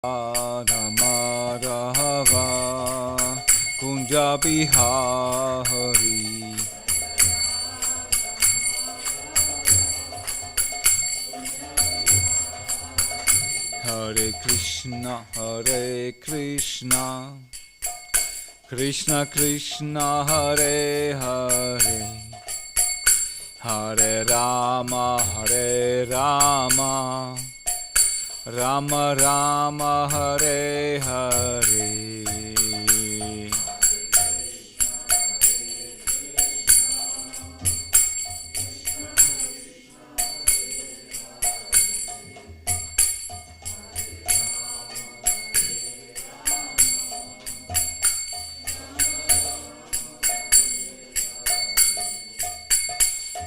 Ramadhava Kunja Bihari Hare Krishna Krishna Krishna Hare Hare Hare Rama Rama Rama Hare Hare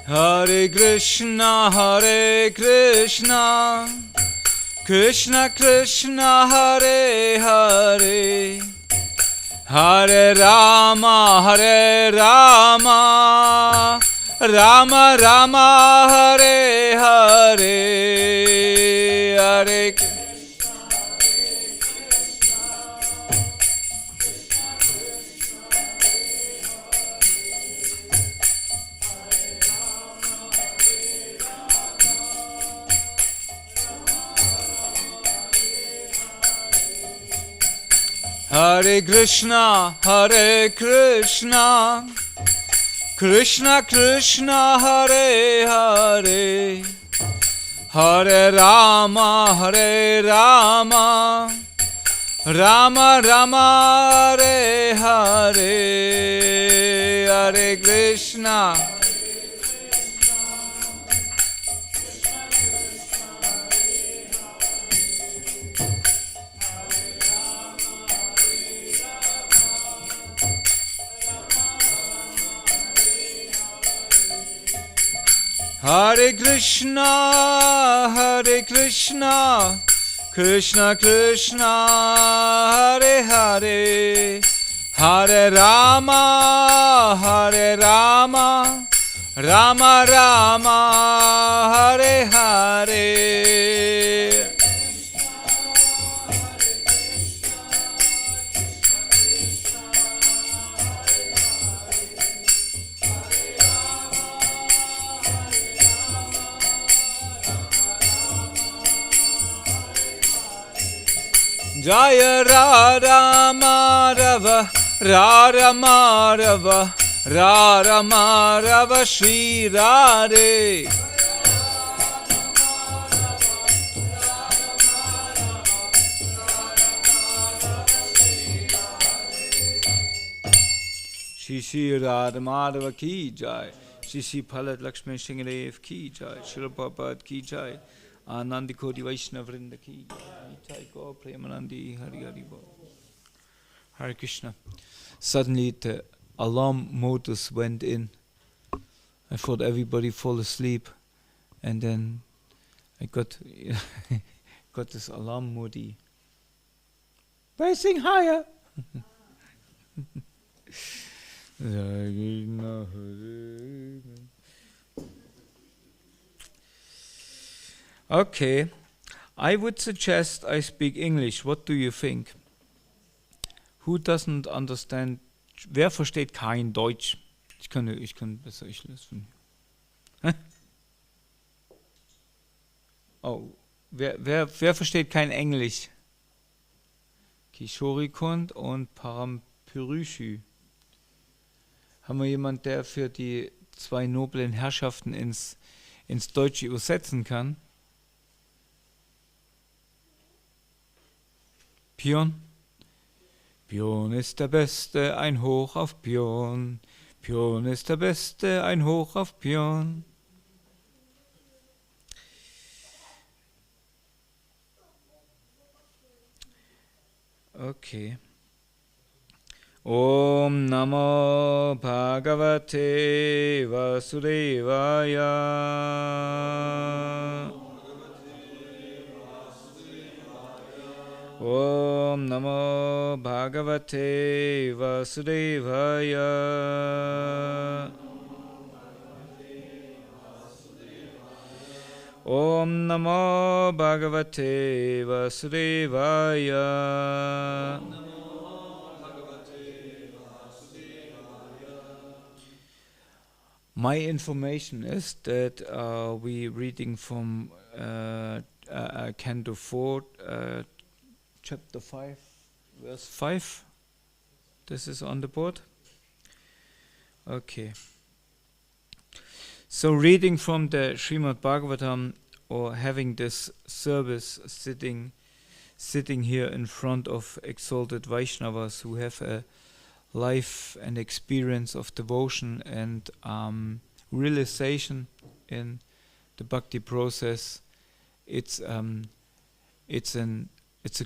Hare Krishna Krishna Krishna Hare Hare Hare Rama Rama Rama Hare Hare Hare Hare Krishna Krishna Krishna Hare Hare Hare Rama Rama Rama Hare Hare Hare Krishna Hare Krishna Krishna Krishna Hare Hare Hare Rama Rama Rama Hare Hare Jaya Radha Madhava Radha Madhava Shri Radhe Shri Shri Radha Madhava Ki Jai Shri Shri Phalat Lakshmi Singhadev Ki Jai Srila Prabhupada Ki Jai Anandi Koti Vaishnava Vrinda Ki Jai Gaur Premanandi Hari Hari Bol Hare Krishna. Suddenly the alarm motors went in. I thought everybody fall asleep, and then I got got this alarm modi. Rising higher. Okay, I would suggest I speak English. What do you think? Who doesn't understand? Wer versteht kein Deutsch? Ich kann besser ich lesen. Oh, wer versteht kein Englisch? Kishorikund und Parampyryshy. Haben wir jemand, der für die zwei noblen Herrschaften ins Deutsche übersetzen kann? Pion? Pion ist der Beste, ein Hoch auf Pion. Pion ist der Beste, ein Hoch auf Pion. Okay. Om Namo Bhagavate Vasudevaya. Om Namo Bhagavate Vasudevaya. Om Namo Bhagavate Vasudevaya. My information is that we reading from Canto 4, chapter 5, verse 5. This is on the board. Okay. So reading from the Srimad Bhagavatam, or having this service sitting here in front of exalted Vaishnavas who have a life and experience of devotion and realization in the bhakti process, it's a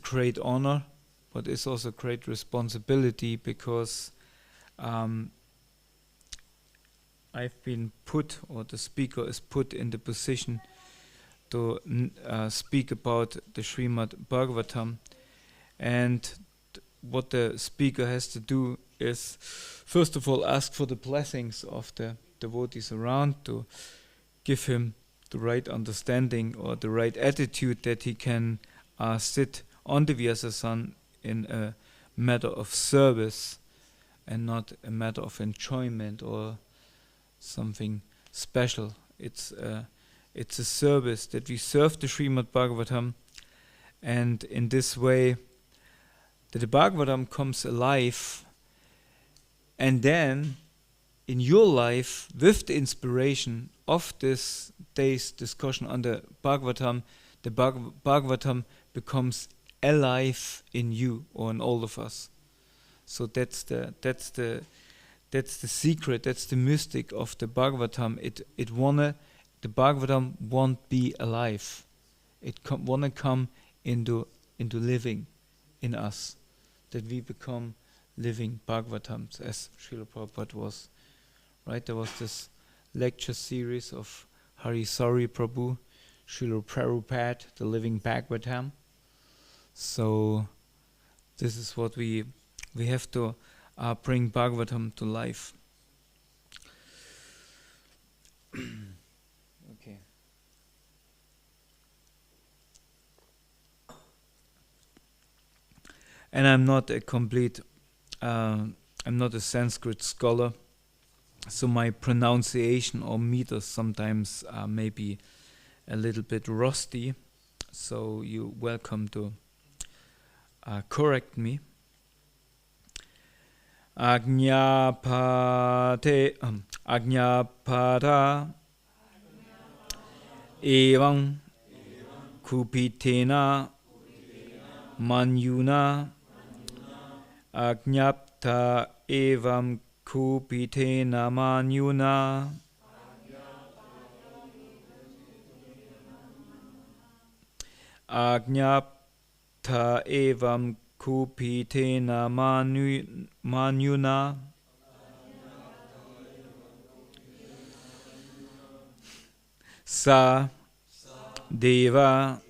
great honor, but it's also a great responsibility, because I've been put, or the speaker is put in the position to speak about the Srimad Bhagavatam, and what the speaker has to do is, first of all, ask for the blessings of the devotees around, to give him the right understanding or the right attitude that he can sit on the Vyasasan in a matter of service and not a matter of enjoyment or something special. It's a service that we serve the Srimad Bhagavatam, and in this way that the Bhagavatam comes alive, and then in your life, with the inspiration of this day's discussion on the Bhagavatam becomes alive in you or in all of us. So that's the secret, that's the mystic of the Bhagavatam. The Bhagavatam won't be alive. It wanna come into living in us, that we become living Bhagavatams, as Srila Prabhupada was. Right, there was this lecture series of Hari Sari Prabhu, Srila Prabhupada, the living Bhagavatam. So this is what we have to bring Bhagavatam to life. Okay. And I'm not a Sanskrit scholar, so my pronunciation or meters sometimes may be a little bit rusty, so you're welcome to correct me. Ajñapata evam kupitena manyuna ajñapta evam kupitena manyuna ajñapta evam kupitena manyuna sa deva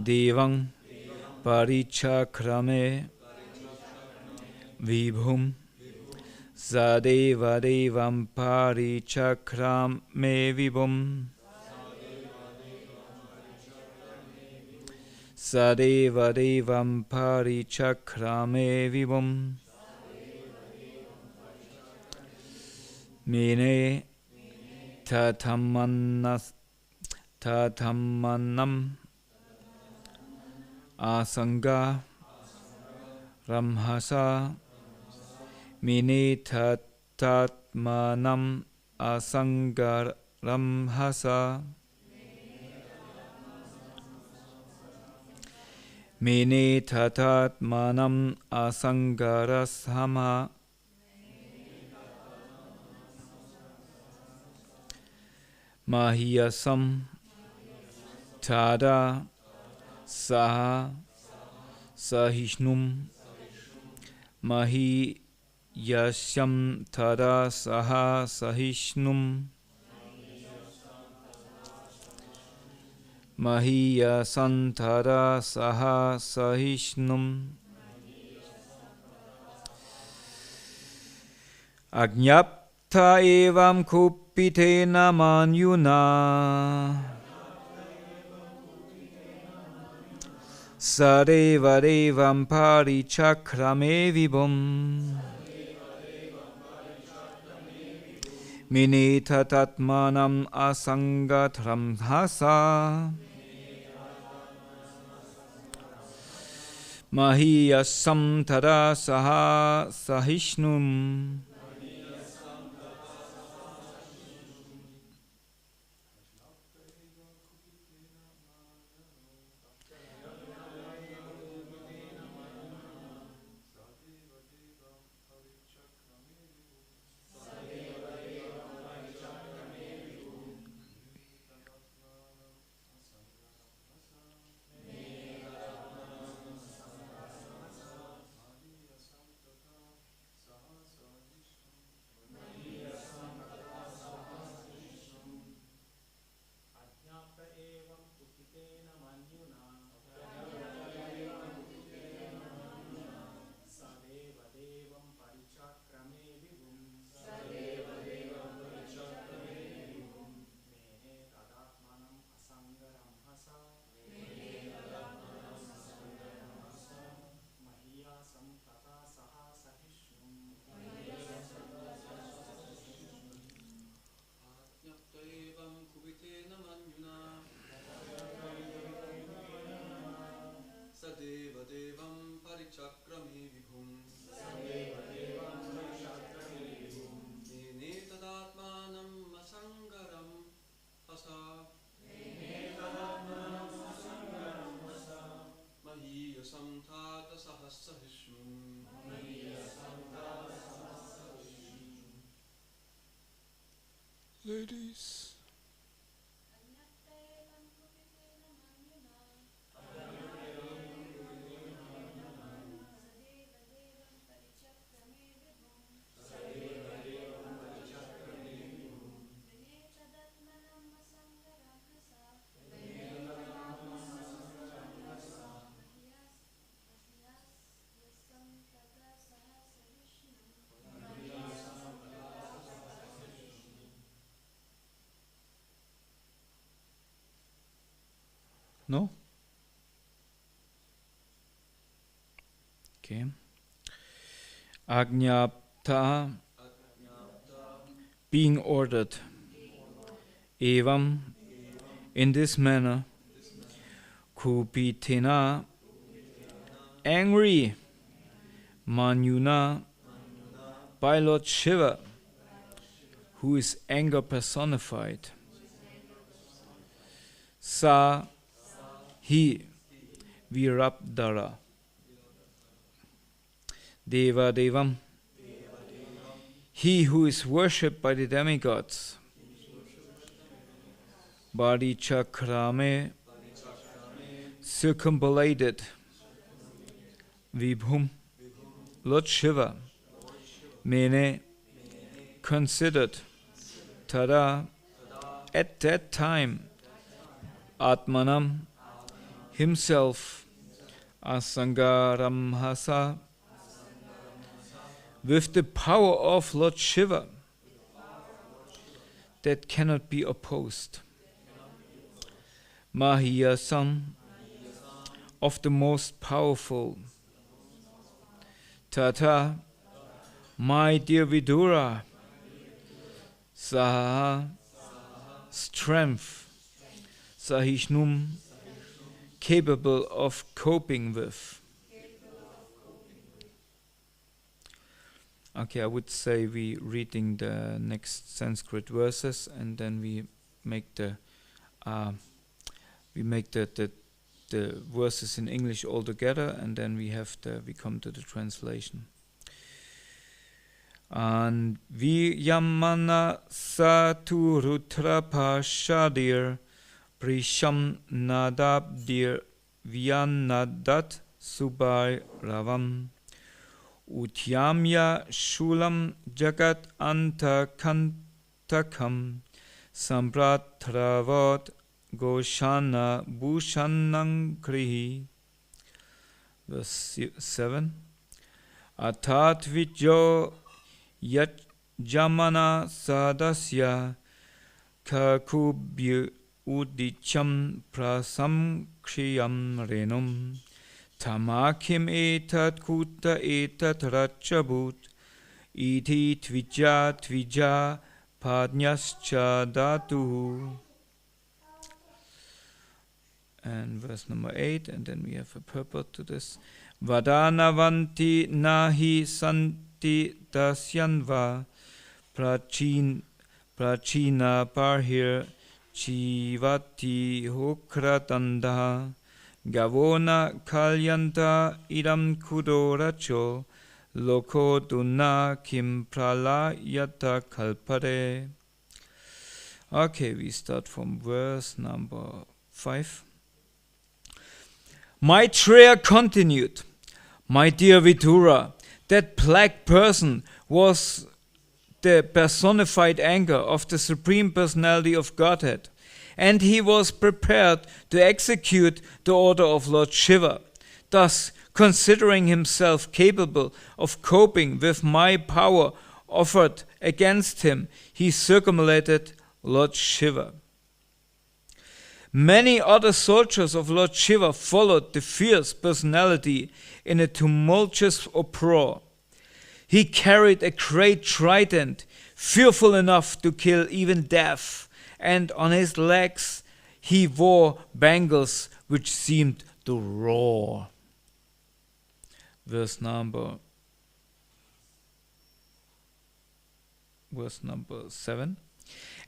devang parichakrame vibhum sadeva devam parichakrame vibhum sadeva devam parichakrame vibhum mene tatamannam asanga ramhasa mene tatatmanam asanga ramhasa mene tatatmanam asangarashama mahiyasam tada saha sahishnum mahiyasam tada saha sahishnum mahiyasam tada saha sahishnum ajñapta evam kupitena manyuna Sadeva Devam Parichakrame Vibhum Mineta Tatmanam Asangatram Hasa Mahiyasam Tada Saha Sahishnum Ladies. No? Okay. Ajñapta, being ordered. Evam, in this manner. Kupitena, angry. Manyuna, by Lord Shiva, who is anger personified. Sa, he, Virabdara. Deva Devam, he who is worshipped by the demigods. Bharichakrame, circumambulated. Vibhum, Lord Shiva. Mene, considered. Tada, at that time. Atmanam, himself. Asangaramhasa, with the power of Lord Shiva that cannot be opposed. Mahiyasam, of the most powerful. Tata, my dear Vidura. Saha, strength. Sahishnum, capable of coping with. Okay, I would say we reading the next Sanskrit verses, and then we make the verses in English all together, and then we come to the translation. And Viyamana Saturutra Pashadir Prisham Nadabdir Vyanadat Subai Ravam Utyamya Shulam Jagat Anta Kantakam Sampratravat Goshana Bhushanang Krihi. Verse 7. Atat Vidyo Yat Jamana Sadasya Kakubhyu Udicham Prasam Kriyam Renum Tamakim etat kuta etat rachabut iti tvija padnyascha datu. And verse number 8, and then we have a purport to this. Vadanavanti nahi santi dasyanva prachina parhir chivati hokratanda gavona kalyanta idam kudoracho loko duna kim pralayata kalpade. Okay, we start from verse number 5. Maitreya continued, my dear Vidura, that black person was the personified anger of the Supreme Personality of Godhead, and he was prepared to execute the order of Lord Shiva. Thus, considering himself capable of coping with my power offered against him, he circumambulated Lord Shiva. Many other soldiers of Lord Shiva followed the fierce personality in a tumultuous uproar. He carried a great trident, fearful enough to kill even death, and on his legs he wore bangles which seemed to roar. Verse number 7.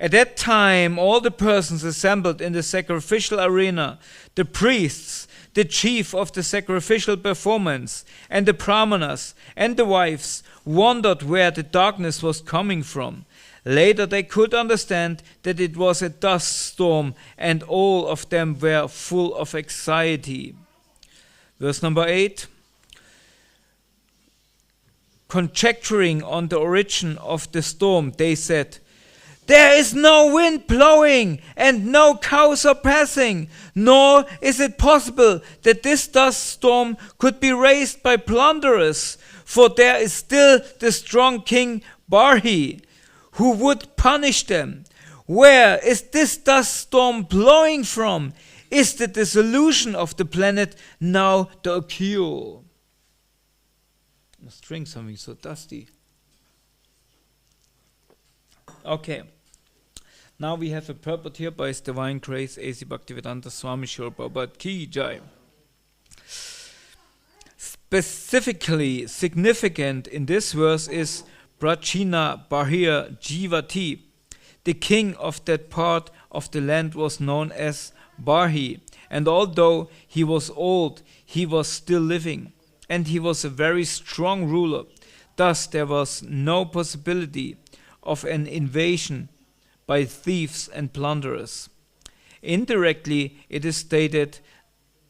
At that time, all the persons assembled in the sacrificial arena, the priests, the chief of the sacrificial performance, and the brahmanas and the wives, wondered where the darkness was coming from. Later they could understand that it was a dust storm, and all of them were full of anxiety. Verse number 8. Conjecturing on the origin of the storm, they said, there is no wind blowing and no cows are passing, nor is it possible that this dust storm could be raised by plunderers, for there is still the strong king Barhi, who would punish them. Where is this dust storm blowing from? Is the dissolution of the planet now the occur? I must drink something so dusty. Okay. Now we have a purport here by His Divine Grace A.C. Bhaktivedanta Swami Srila Prabhupada Ki Jai. Specifically significant in this verse is Prachina Bahir Jivati. The king of that part of the land was known as Barhi, and although he was old, he was still living, and he was a very strong ruler. Thus there was no possibility of an invasion by thieves and plunderers. Indirectly, it is stated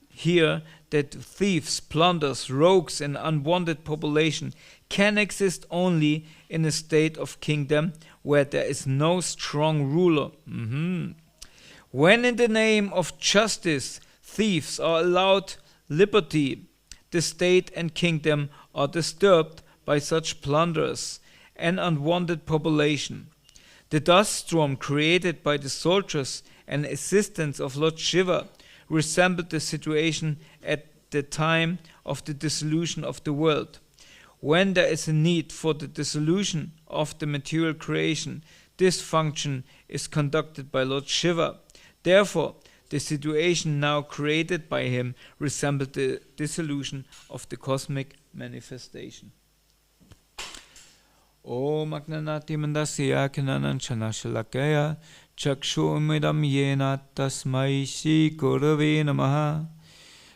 here that thieves, plunderers, rogues, and unwanted population can exist only in a state of kingdom where there is no strong ruler. When in the name of justice thieves are allowed liberty, the state and kingdom are disturbed by such plunderers and unwanted population. The dust storm created by the soldiers and assistants of Lord Shiva resembled the situation at the time of the dissolution of the world. When there is a need for the dissolution of the material creation, this function is conducted by Lord Shiva. Therefore, the situation now created by him resembled the dissolution of the cosmic manifestation. Om Agnanati Mandasya Kinanan Chanashalakaya Chakshu Umidam Yena Tasmai Shri Gurave Namaha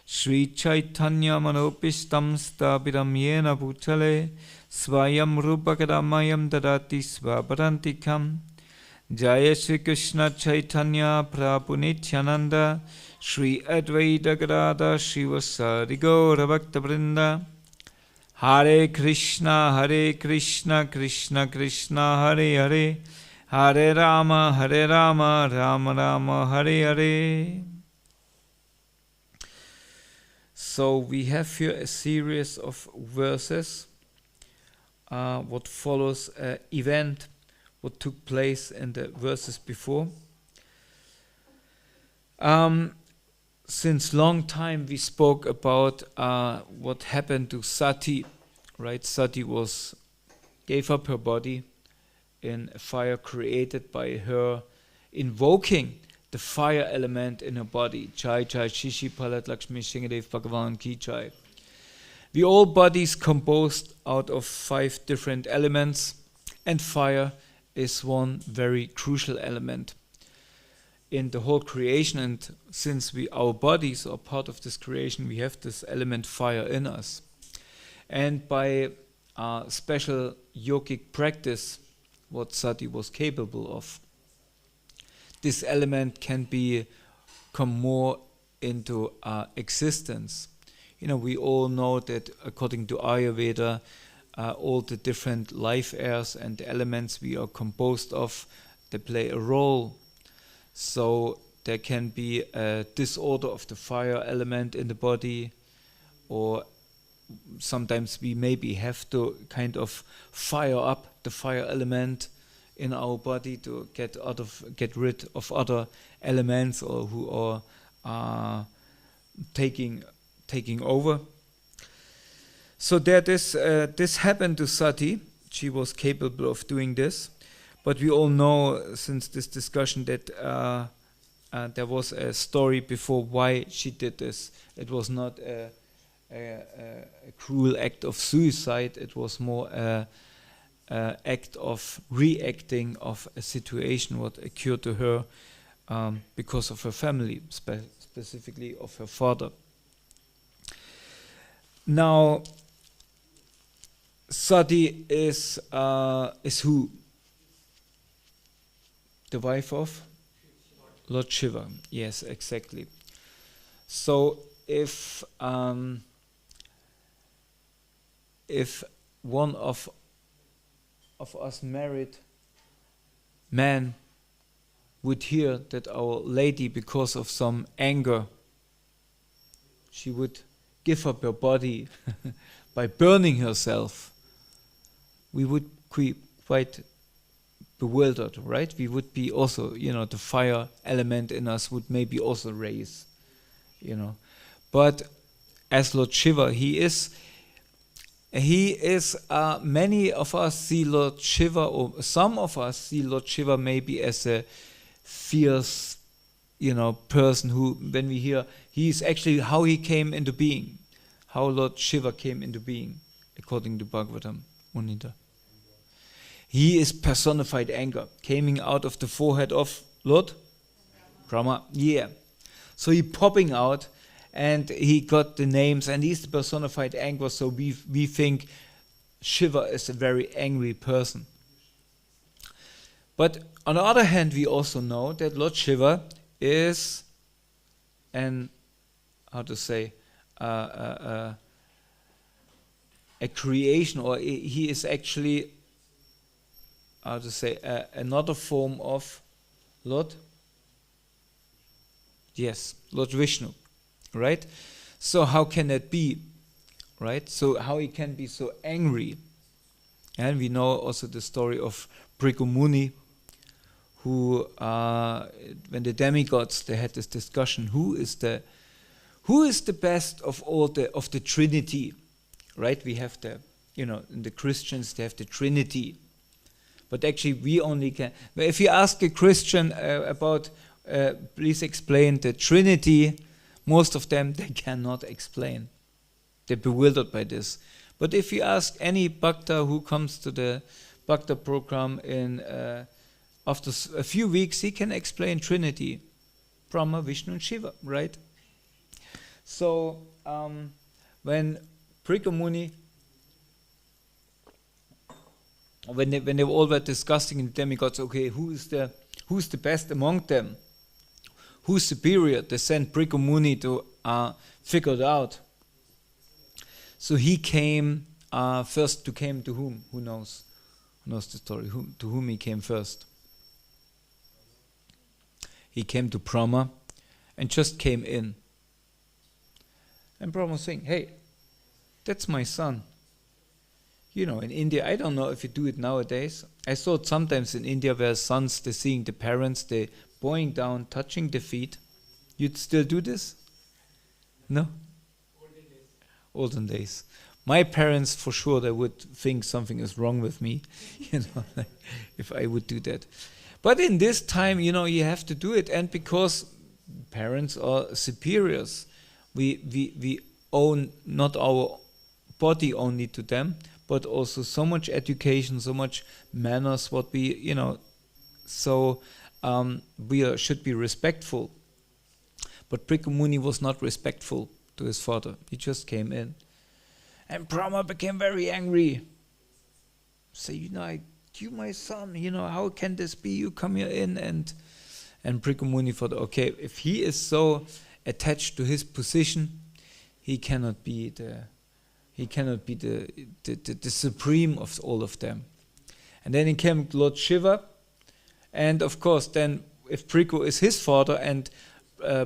Sri Chaitanya Manopistam Stabidam Yena Bhutale Svayam Rupakadamayam Dadati Svaparantikam Jaya Shri Krishna Chaitanya Prabhu Nityananda Sri Advaita Gadada Shivasari Gaura Bhakta Vrinda Hare Krishna, Krishna Krishna, Hare Hare, Hare Rama, Rama Rama, Hare Hare. So we have here a series of verses, what follows an event, what took place in the verses before. since long time we spoke about what happened to Sati, right? Sati gave up her body in a fire created by her invoking the fire element in her body. Jai Jai Shishi Palat Lakshmi Shingadev Bhagavan Ki Jai. We all bodies composed out of 5 different elements, and fire is one very crucial element in the whole creation. And since our bodies are part of this creation, we have this element fire in us. And by special yogic practice, what Sati was capable of, this element can come more into existence. We all know that according to Ayurveda, all the different life airs and the elements we are composed of, they play a role. So there can be a disorder of the fire element in the body, or sometimes we maybe have to kind of fire up the fire element in our body to get rid of other elements or who are taking over. So this happened to Sati. She was capable of doing this, but we all know since this discussion that there was a story before why she did this. It was not a cruel act of suicide. It was more a act of reacting of a situation what occurred to her because of her family, specifically of her father. Now, Sati is who? The wife of Lord Shiva. Yes, exactly. So if one of us married men would hear that our lady, because of some anger, she would give up her body by burning herself, we would be quite bewildered, right? We would be also, the fire element in us would maybe also raise, But as Lord Shiva, he is many of us see Lord Shiva, or some of us see Lord Shiva maybe as a fierce, person who, when we hear, he is actually how he came into being, how Lord Shiva came into being, according to Bhagavatam, Munita. He is personified anger, coming out of the forehead of Lord Brahma. Yeah. So he popping out, and he got the names, and he's the personified anger, so we think Shiva is a very angry person. But on the other hand, we also know that Lord Shiva is a creation, or he is actually, another form of Lord Vishnu. Right? So how can that be? Right? So how he can be so angry? And we know also the story of Bhrigu Muni, who, when the demigods, they had this discussion, who is the best of all of the Trinity? Right? We have in the Christians they have the Trinity. But actually we only can, if you ask a Christian about, please explain the Trinity, most of them, they cannot explain. They're bewildered by this. But if you ask any Bhakta who comes to the Bhakta program after a few weeks, he can explain Trinity. Brahma, Vishnu and Shiva, right? So, when Bhrigu Muni, when they all were discussing in the demigods, okay, who's the best among them? Who's superior? They sent Bhrigu Muni to figure it out. So he came first. Came to whom? Who knows? Who knows the story? To whom he came first? He came to Brahma and just came in. And Brahma was saying, "Hey, that's my son." In India, I don't know if you do it nowadays. I saw it sometimes in India where sons, they're seeing the parents, they bowing down, touching the feet. You'd still do this? No? Olden days. My parents, for sure, they would think something is wrong with me, like, if I would do that. But in this time, you have to do it. And because parents are superiors, we own not our body only to them, but also so much education, so much manners, what we, so we should be respectful. But Bhikkhu Muni was not respectful to his father. He just came in. And Brahma became very angry. Say, you my son, how can this be? You come here in, and Bhikkhu Muni thought, okay, if he is so attached to his position, he cannot be the supreme of all of them. And then he came Lord Shiva, and of course, then if Bhikkhu is his father and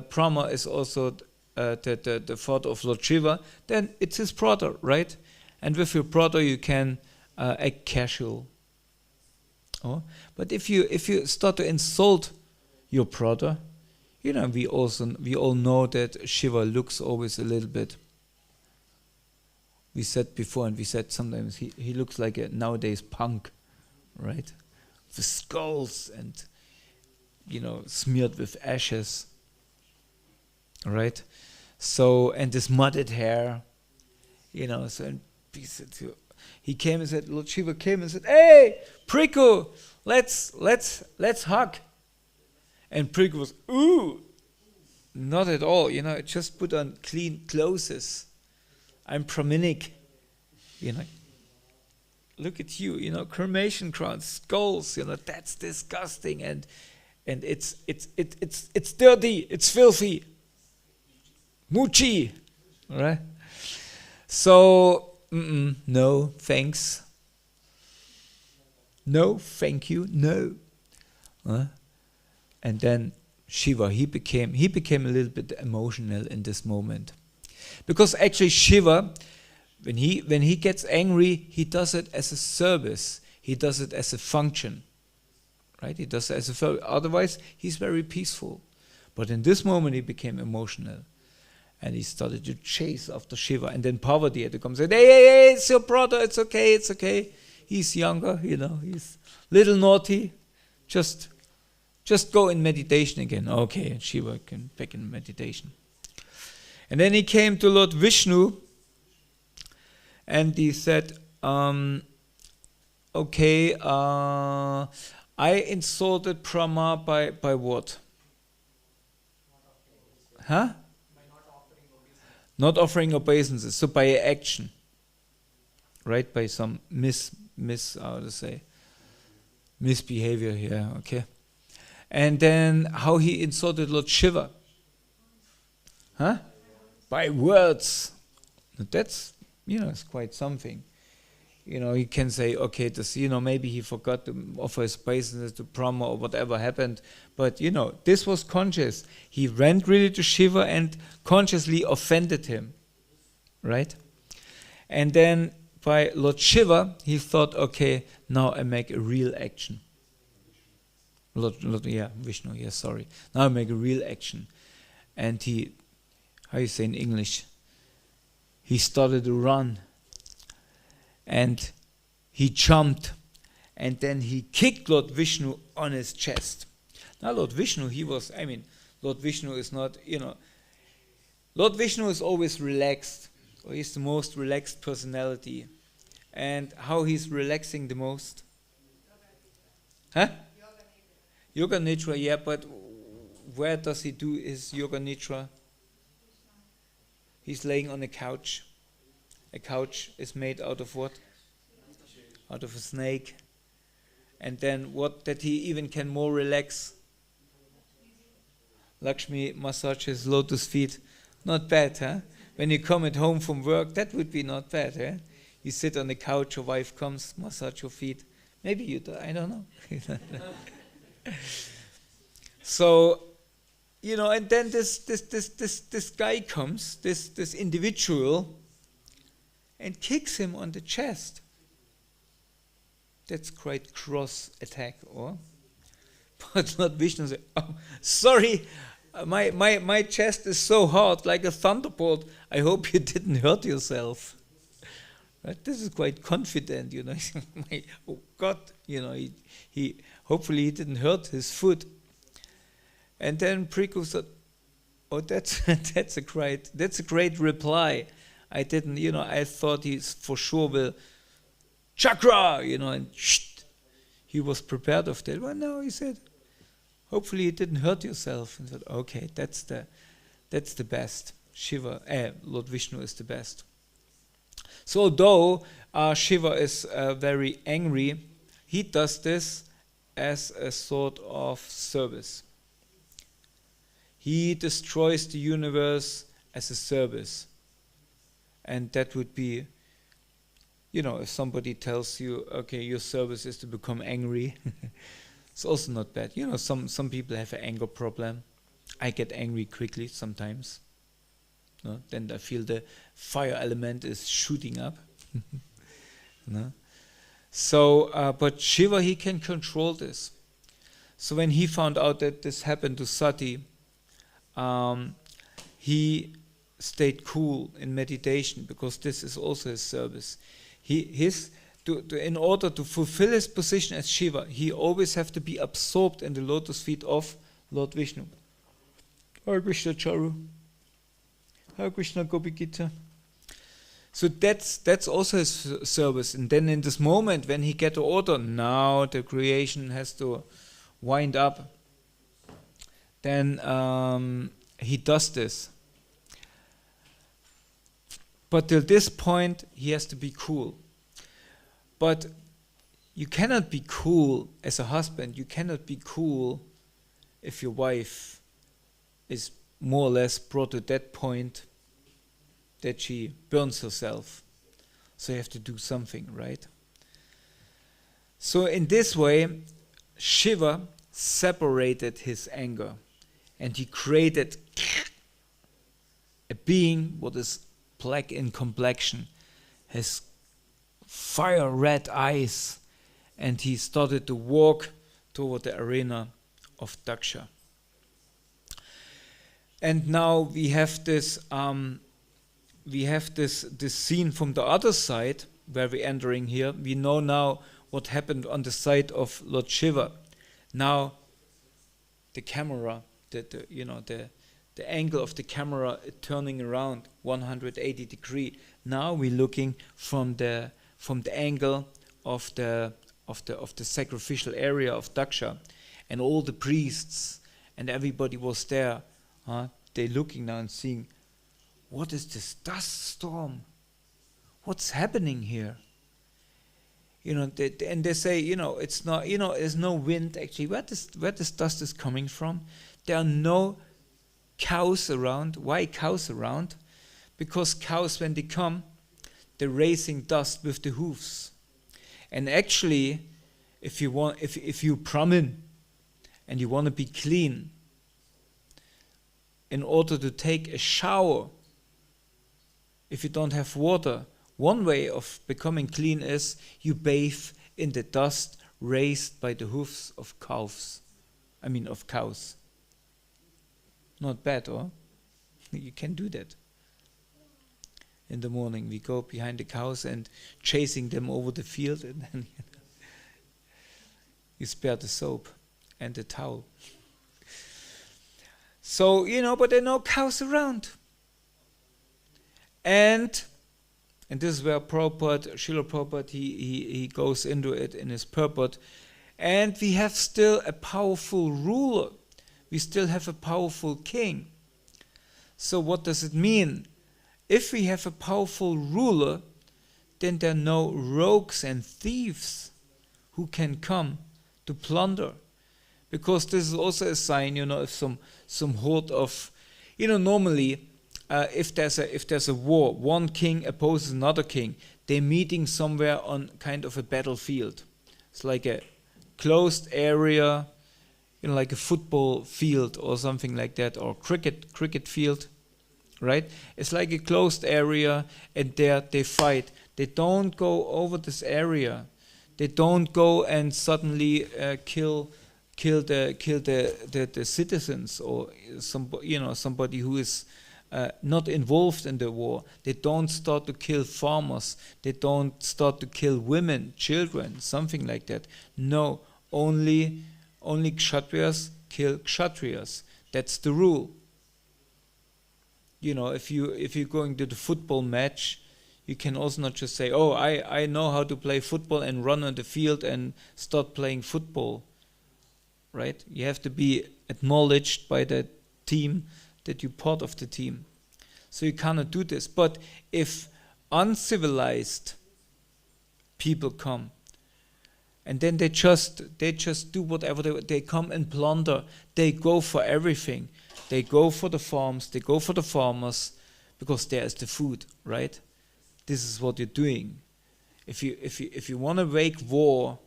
Brahma is also the father of Lord Shiva, then it's his brother, right? And with your brother you can act casual. Oh? But if you start to insult your brother, we all know that Shiva looks always a little bit. We said before, and we said sometimes he looks like a nowadays punk, right? The skulls and smeared with ashes, right? So, and this muddied hair, so and he came and said, Lord Shiva came and said, "Hey, Bhikkhu, let's hug." And Bhikkhu was, ooh, not at all, just put on clean clothes. I'm Brahminic, look at you, cremation crowns, skulls, that's disgusting, and it's dirty, it's filthy. Muchi, right? So, no, thanks. No, thank you, no. And then Shiva, he became a little bit emotional in this moment, because actually Shiva, when he gets angry, he does it as a service. He does it as a function, right? He does it as a service. Otherwise, he's very peaceful. But in this moment, he became emotional. And he started to chase after Shiva. And then Parvati had to come and say, hey, it's your brother, it's okay. He's younger, he's little naughty. Just go in meditation again. Okay, and Shiva came back in meditation. And then he came to Lord Vishnu, and he said, okay, I insulted Brahma by what? Huh? Not offering obeisances, so by action, right? By some misbehavior here, okay? And then how he insulted Lord Shiva, huh? By words. That's, it's quite something. He can say, okay, this, maybe he forgot to offer his obeisances to Brahma or whatever happened, but this was conscious. He went really to Shiva and consciously offended him, right? And then by Lord Shiva, he thought, okay, now I make a real action. Vishnu, sorry. Now I make a real action. And he, how you say in English? He started to run. And he jumped, and then he kicked Lord Vishnu on his chest. Now Lord Vishnu, Lord Vishnu is not, Lord Vishnu is always relaxed, or he's the most relaxed personality. And how he's relaxing the most? Huh? Yoga Nidra, yeah, but where does he do his Yoga Nidra? He's laying on a couch. A couch is made out of what? Out of a snake. And then what, that he even can more relax? Lakshmi massages lotus feet. Not bad, huh? When you come at home from work, that would be not bad, huh? You sit on the couch, your wife comes, massage your feet. Maybe you do, I don't know. So, and then this guy comes, this individual, and kicks him on the chest. That's quite cross attack, or? But Lord Vishnu said, oh, sorry, my chest is so hot, like a thunderbolt. I hope you didn't hurt yourself. Right? This is quite confident, oh God, he hopefully he didn't hurt his foot. And then Prabhu said, "Oh, that's a great reply. I didn't, I thought he's for sure will chakra, and he was prepared of that. Well, no, he said, hopefully you didn't hurt yourself." And said, okay, that's the best. Shiva, Lord Vishnu is the best. So though Shiva is very angry, he does this as a sort of service. He destroys the universe as a service. And that would be, if somebody tells you, okay, your service is to become angry, it's also not bad. Some people have an anger problem. I get angry quickly sometimes. No? Then I feel the fire element is shooting up. No? So, but Shiva, he can control this. So when he found out that this happened to Sati, he stayed cool in meditation, because this is also his service. In order to fulfill his position as Shiva, he always have to be absorbed in the lotus feet of Lord Vishnu. Hare Krishna Charu. Hare Krishna Gopi Gita. So that's also his service. And then in this moment when he get the order, now the creation has to wind up, then he does this. But till this point, he has to be cool. But you cannot be cool as a husband. You cannot be cool if your wife is more or less brought to that point that she burns herself. So you have to do something, right? So in this way, Shiva separated his anger, and he created a being what is black in complexion, has fire red eyes, and he started to walk toward the arena of Daksha. And now we have this scene from the other side where we're entering here. We know now what happened on the side of Lord Shiva. Now the camera, the angle of the camera turning around 180 degrees. Now we're looking from the angle of the sacrificial area of Daksha, and all the priests and everybody was there. They're looking now and seeing, what is this dust storm? What's happening here? And they say, it's not, there's no wind actually. Where this dust is coming from? There are no cows around. Why cows around? Because cows, when they come, they're raising dust with the hooves. And actually, if you Brahmin and you want to be clean, in order to take a shower, if you don't have water, one way of becoming clean is you bathe in the dust raised by the hoofs of cows. Of cows. Not bad, or? You can do that. In the morning we go behind the cows and chasing them over the field, and then you spare the soap and the towel. So, but there are no cows around. And this is where Srila Prabhupada, he goes into it in his purport. And we have still a powerful ruler. We still have a powerful king. So what does it mean? If we have a powerful ruler, then there are no rogues and thieves who can come to plunder. Because this is also a sign, if some horde of, normally, if there's a war, one king opposes another king, they're meeting somewhere on kind of a battlefield. It's like a closed area, like a football field or something like that, or cricket field, right? It's like a closed area, and there they fight. They don't go over this area. They don't go and suddenly kill the citizens, or somebody who is not involved in the war. They don't start to kill farmers. They don't start to kill women, children, something like that. No, only kshatriyas kill kshatriyas. That's the rule. If you're going to the football match, you can also not just say, "Oh, I know how to play football," and run on the field and start playing football. Right? You have to be acknowledged by the team that you're part of the team. So you cannot do this. But if uncivilized people come, and then they just do whatever they come and plunder, they go for everything. They go for the farms, they go for the farmers, because there is the food, right? This is what you're doing. If you want to wage war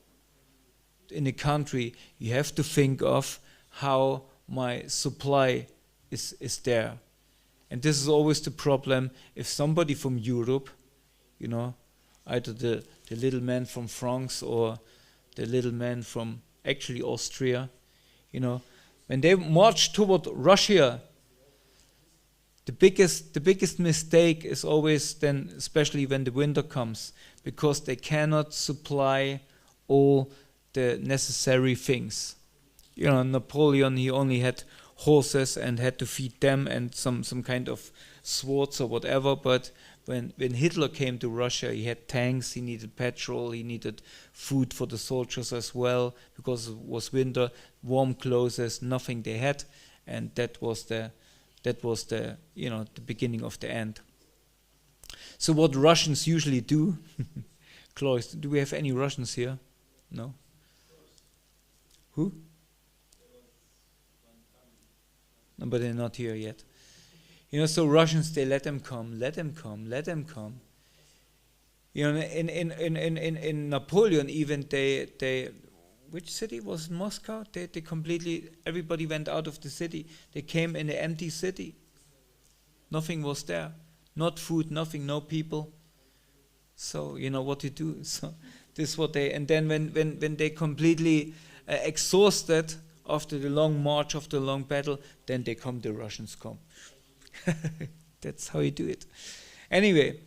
in a country, you have to think of how my supply is there. And this is always the problem. If somebody from Europe, either the little man from France or the little man from actually Austria, when they march toward Russia, the biggest mistake is always then, especially when the winter comes, because they cannot supply all the necessary things. Napoleon, he only had horses and had to feed them and some kind of swords or whatever, but when Hitler came to Russia, he had tanks, he needed petrol, he needed food for the soldiers as well, because it was winter, warm clothes, nothing they had, and that was the the beginning of the end. So what Russians usually do, Clovis, do we have any Russians here? No? Who? No, but they're not here yet. So Russians, they let them come. In Napoleon, even they which city was it? Moscow? They completely, everybody went out of the city. They came in an empty city. Nothing was there. Not food, nothing, no people. So what to do. So this is what they, and then when they completely exhausted after the long march, after the long battle, then the Russians come. That's how you do it. Anyway,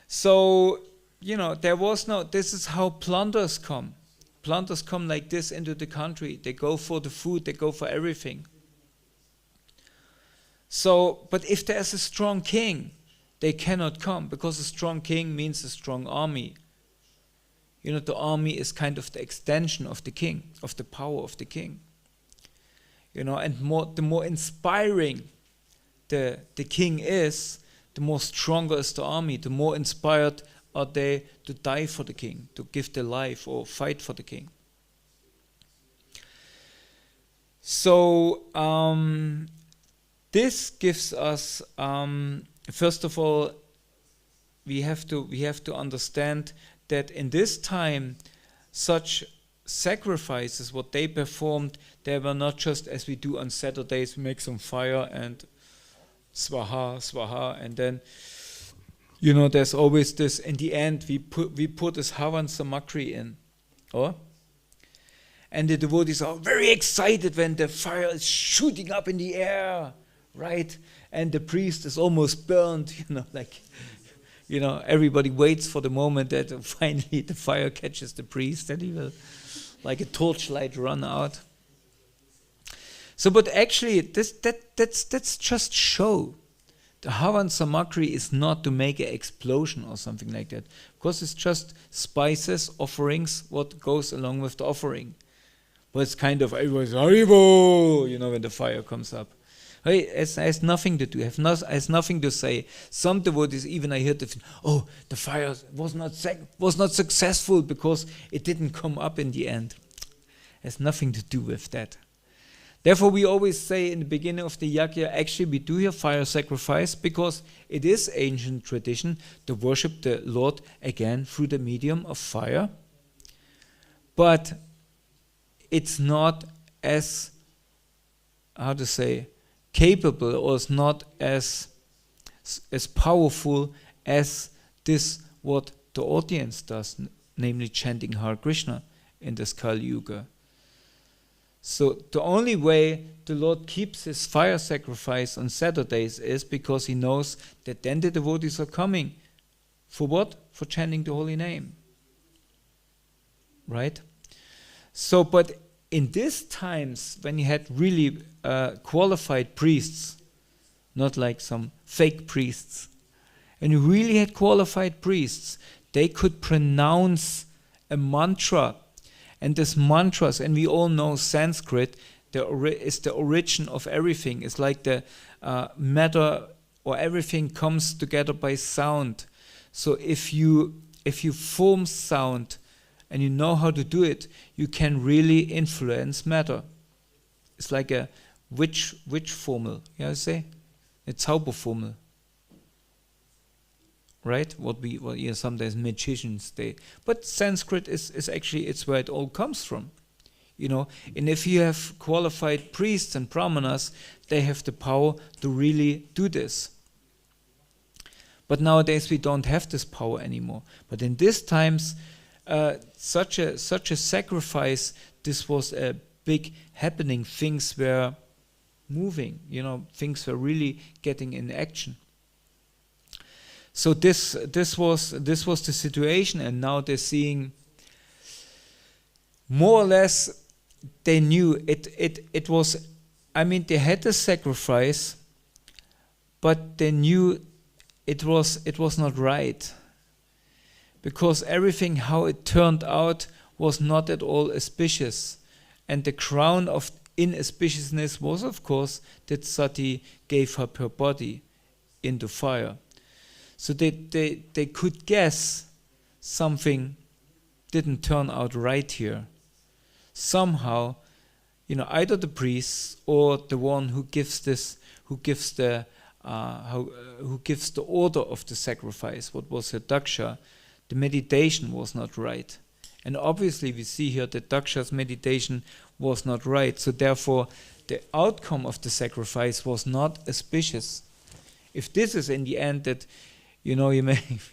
so there was no, this is how plunders come. Plunders come like this into the country. They go for the food, they go for everything. So, but if there's a strong king, they cannot come, because a strong king means a strong army. The army is kind of the extension of the king, of the power of the king. And the more inspiring the king is, the more stronger is the army, the more inspired are they to die for the king, to give their life or fight for the king. So this gives us, first of all, we have to understand that in this time, such sacrifices, what they performed, they were not just as we do on Saturdays, we make some fire and swaha, swaha, and then there's always this, in the end, we put this Havan Samakri in. And the devotees are very excited when the fire is shooting up in the air, right? And the priest is almost burned, everybody waits for the moment that finally the fire catches the priest and he will, like a torchlight, run out. So, but actually, that's just show. The Havan Samakri is not to make an explosion or something like that, because it's just spices, offerings, what goes along with the offering. But it's kind of everyone's Haribo, when the fire comes up. It has nothing to do, has nothing to say. Some devotees, even I heard the fire was not successful because it didn't come up in the end. It has nothing to do with that. Therefore, we always say in the beginning of the yajna, actually we do here fire sacrifice because it is ancient tradition to worship the Lord again through the medium of fire. But it's not as, capable, or it's not as powerful as this what the audience does, namely chanting Hare Krishna in this Kali Yuga. So the only way the Lord keeps his fire sacrifice on Saturdays is because he knows that then the devotees are coming. For what? For chanting the holy name. Right? So, but in these times when he had really qualified priests, not like some fake priests, and he really had qualified priests, they could pronounce a mantra. And these mantras, and we all know Sanskrit, is the origin of everything. It's like the matter, or everything comes together by sound. So if you form sound and you know how to do it, you can really influence matter. It's like a witch formel, you say? It's Zauberformel. Right? What sometimes magicians say. But Sanskrit is actually, it's where it all comes from. And if you have qualified priests and brahmanas, they have the power to really do this. But nowadays we don't have this power anymore. But in these times, such a sacrifice, this was a big happening. Things were moving, things were really getting in action. So this was the situation, and now they're seeing more or less. They knew it was. I mean, they had the sacrifice, but they knew it was not right, because everything how it turned out was not at all auspicious, and the crown of inauspiciousness was, of course, that Sati gave up her body into fire. So they could guess something didn't turn out right here. Somehow, either the priest or the one who gives the order of the sacrifice, what was her daksha, the meditation was not right. And obviously we see here that daksha's meditation was not right. So therefore the outcome of the sacrifice was not auspicious. If this is in the end that we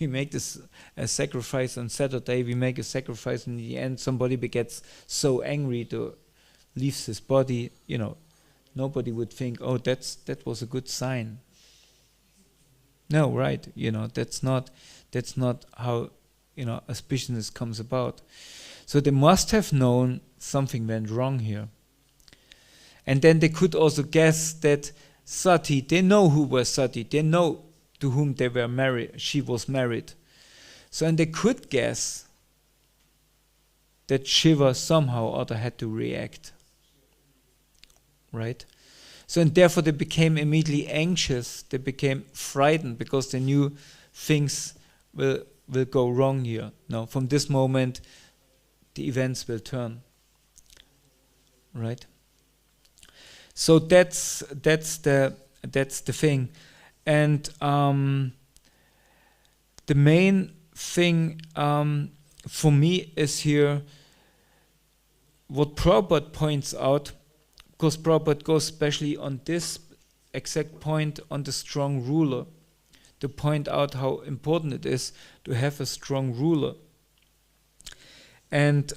make this a sacrifice on Saturday, we make a sacrifice, in the end somebody gets so angry to leaves his body, nobody would think, oh, that was a good sign. No, right, that's not how auspiciousness comes about. So they must have known something went wrong here. And then they could also guess that Sati, they know who was Sati, they know to whom they were married, she was married. So, and they could guess that Shiva somehow or other had to react. Right? So, and therefore they became immediately anxious, they became frightened, because they knew things will go wrong here. Now, from this moment, the events will turn. Right? So that's the thing. And the main thing for me is here what Prabhupada points out, because Prabhupada goes especially on this exact point on the strong ruler, to point out how important it is to have a strong ruler. And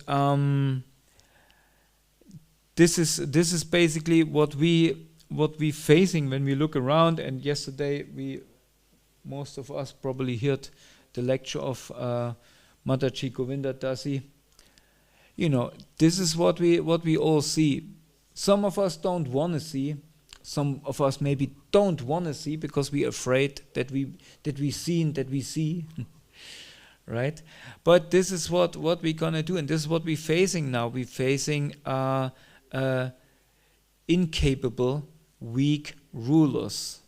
this is basically what we facing when we look around. And yesterday most of us probably heard the lecture of Mataji Govinda Dasi. This is what we all see. Some of us don't want to see. Some of us maybe don't want to see because we're afraid that we see. Right? But this is what we're gonna do, and this is what we're facing now. We're facing incapable, weak rulers,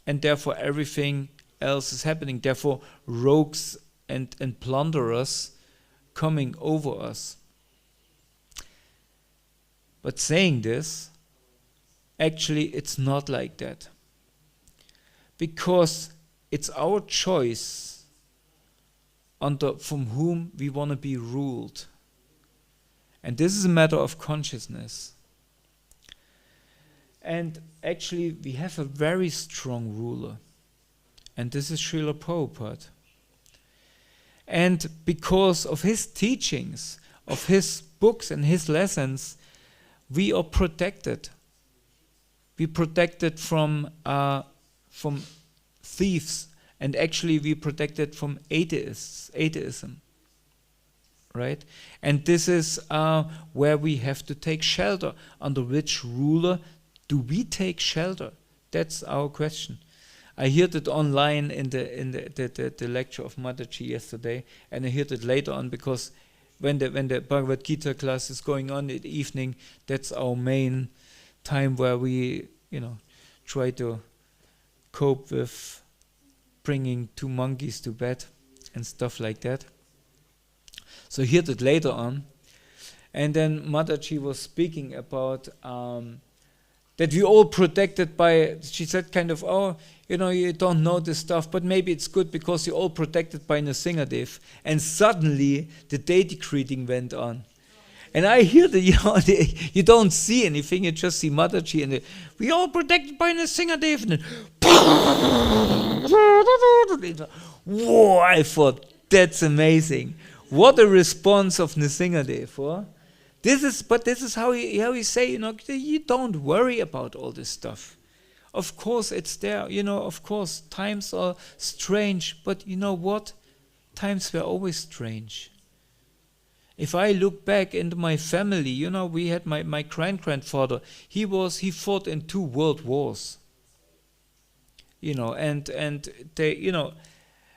and therefore everything else is happening. Therefore, rogues and plunderers coming over us. But saying this, actually it's not like that, because it's our choice from whom we want to be ruled. And this is a matter of consciousness. And actually we have a very strong ruler, and this is Srila Prabhupada. And because of his teachings, of his books and his lessons, we are protected. We protected from thieves, and actually we protected from atheism, right? And this is where we have to take shelter. Under which ruler do we take shelter? That's our question. I heard it online in the lecture of Mataji yesterday, and I heard it later on because when the Bhagavad Gita class is going on in the evening, that's our main time where we, try to cope with bringing 2 monkeys to bed and stuff like that. So I heard it later on, and then Mataji was speaking about that we all protected by, she said kind of, you don't know this stuff, but maybe it's good because you're all protected by Nrsingadev. And suddenly the deity greeting went on. And I hear that, you don't see anything, you just see Mataji and we all protected by Nrsingadev. And then, whoa, I thought, that's amazing. What a response of Nrsingadev, huh? This is how we say, you don't worry about all this stuff. Of course it's there, of course times are strange, but you know what? Times were always strange. If I look back into my family, we had my grandfather, he fought in 2 world wars. And they,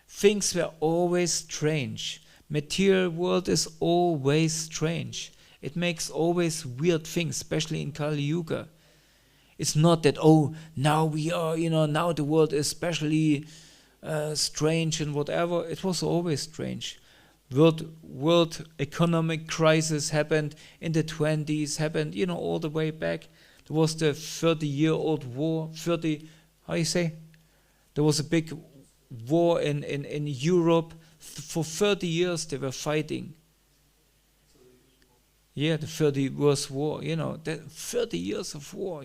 things were always strange. Material world is always strange. It makes always weird things, especially in Kali Yuga. It's not that, now we are, now the world is especially strange and whatever. It was always strange. World economic crisis happened in the 20s, happened, all the way back. There was the 30-year-old war, there was a big war in Europe. For 30 years they were fighting. Yeah, the 30 Years' War, that 30 years of war,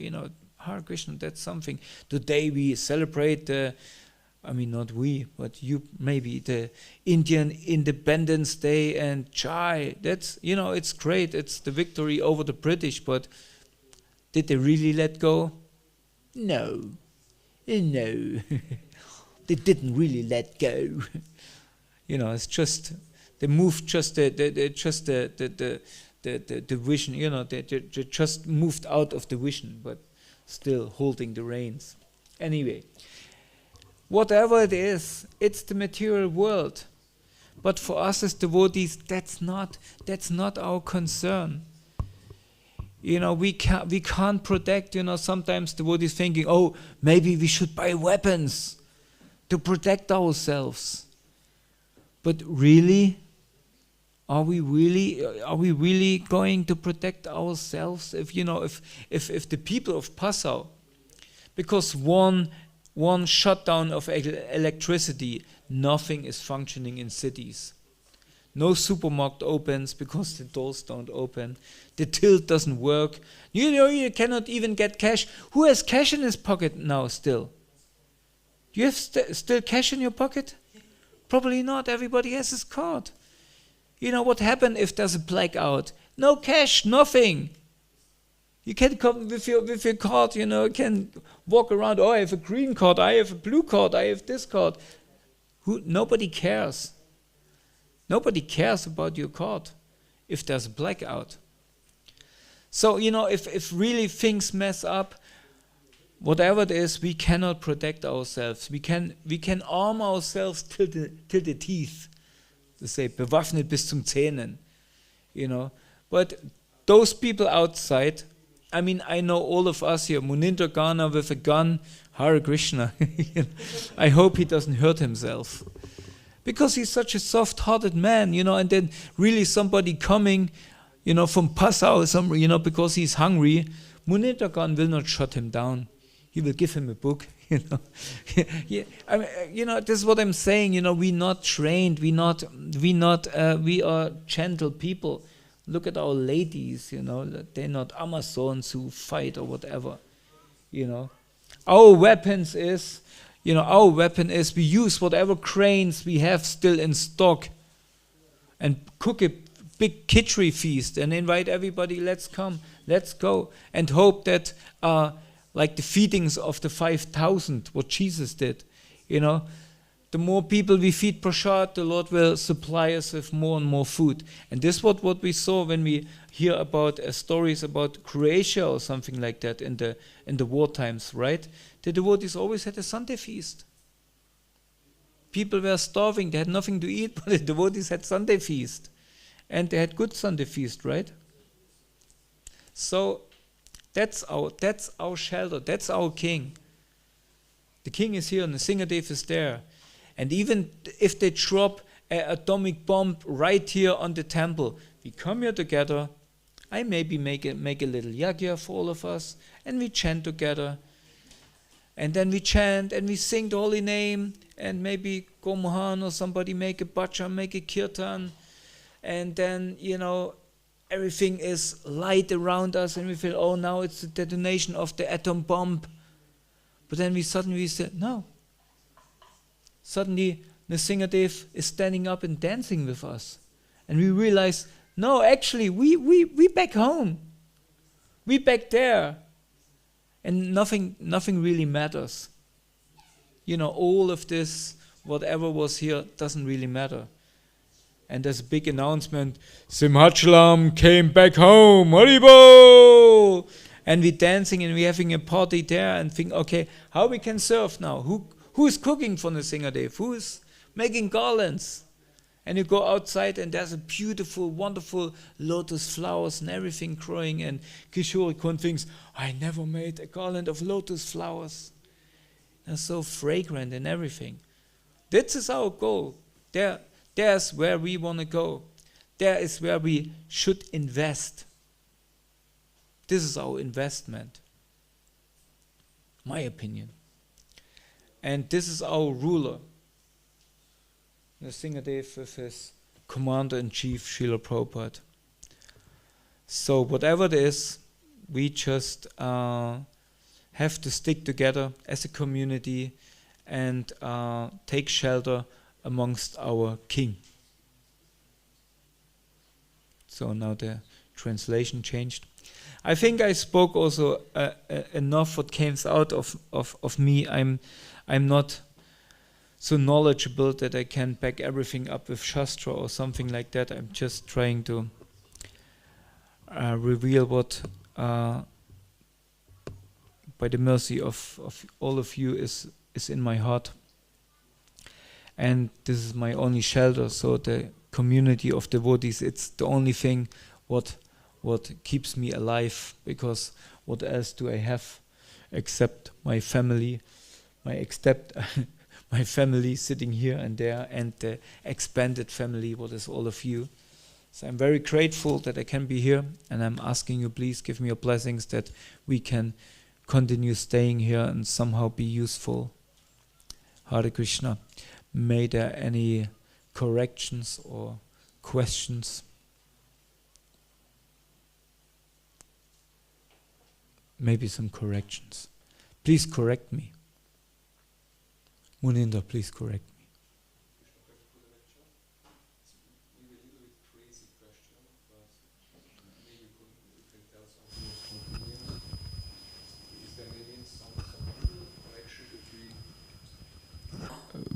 Hare Krishna, that's something. Today we celebrate not we, but you maybe, the Indian Independence Day and Chai. That's, it's great. It's the victory over the British, but did they really let go? No. They didn't really let go. It's just, they moved just the vision, they just moved out of the vision, but still holding the reins. Anyway, whatever it is, it's the material world. But for us as devotees, that's not our concern. We can't protect, sometimes devotees thinking, maybe we should buy weapons to protect ourselves. But really? Are we really going to protect ourselves if the people of Passau, because one shutdown of electricity, nothing is functioning in cities. No supermarket opens because the doors don't open. The till doesn't work. You cannot even get cash. Who has cash in his pocket now still? Do you have still cash in your pocket? Probably not. Everybody has his card. What happened if there's a blackout? No cash, nothing. You can come with your card, you can walk around, I have a green card, I have a blue card, I have this card. Nobody cares. Nobody cares about your card if there's a blackout. So, if really things mess up, whatever it is, we cannot protect ourselves. We can arm ourselves till the teeth. To say, bewaffnet bis zum Zähnen, But those people outside, I know all of us here, Muninder Gana with a gun, Hare Krishna. I hope he doesn't hurt himself. Because he's such a soft-hearted man, and then really somebody coming, from Passau, because he's hungry, Muninder Gan will not shut him down. He will give him a book. Yeah, this is what I'm saying. We're not trained. We are gentle people. Look at our ladies. They're not Amazons who fight or whatever. Our weapon is we use whatever cranes we have still in stock, and cook it big kitchery feast and invite everybody, let's come, let's go, and hope that like the feedings of the 5,000, what Jesus did, the more people we feed prashad, the Lord will supply us with more and more food. And this is what we saw when we hear about stories about Croatia or something like that in the war times, right? The devotees always had a Sunday feast. People were starving, they had nothing to eat, but the devotees had Sunday feast. And they had good Sunday feast, right? So that's our shelter, that's our king. The king is here and the Singadev is there. And even if they drop an atomic bomb right here on the temple, we come here together. I maybe make a little yagya for all of us, and we chant together. And then we chant and we sing the holy name, and maybe Gomohan or somebody make a bhajan, make a kirtan, and then everything is light around us, and we feel, oh, now it's the detonation of the atom bomb. But then we suddenly say, no. Suddenly, Nrsingadev is standing up and dancing with us. And we realize, no, actually, we back home. We back there. And nothing really matters. All of this, whatever was here, doesn't really matter. And there's a big announcement, Simhachalam came back home, Haribo! And we're dancing and we're having a party there and think, okay, how we can serve now? Who is cooking for the Singadev? Who is making garlands? And you go outside and there's a beautiful, wonderful lotus flowers and everything growing. And Kishore Kun thinks, I never made a garland of lotus flowers. They're so fragrant and everything. This is our goal. There's where we want to go. There is where we should invest. This is our investment. My opinion. And this is our ruler, Nrsingadev with his commander-in-chief, Srila Prabhupada. So whatever it is, we just have to stick together as a community and take shelter amongst our king. So now the translation changed. I think I spoke also enough what came out of me. I'm not so knowledgeable that I can back everything up with Shastra or something like that. I'm just trying to reveal what, by the mercy of all of you, is in my heart. And this is my only shelter, so the community of devotees, it's the only thing what keeps me alive, because what else do I have except my family, my family sitting here and there, and the expanded family, what is all of you. So I'm very grateful that I can be here, and I'm asking you, please give me your blessings that we can continue staying here and somehow be useful. Hare Krishna. May there any corrections or questions? Maybe some corrections. Please correct me. Muninda, please correct me.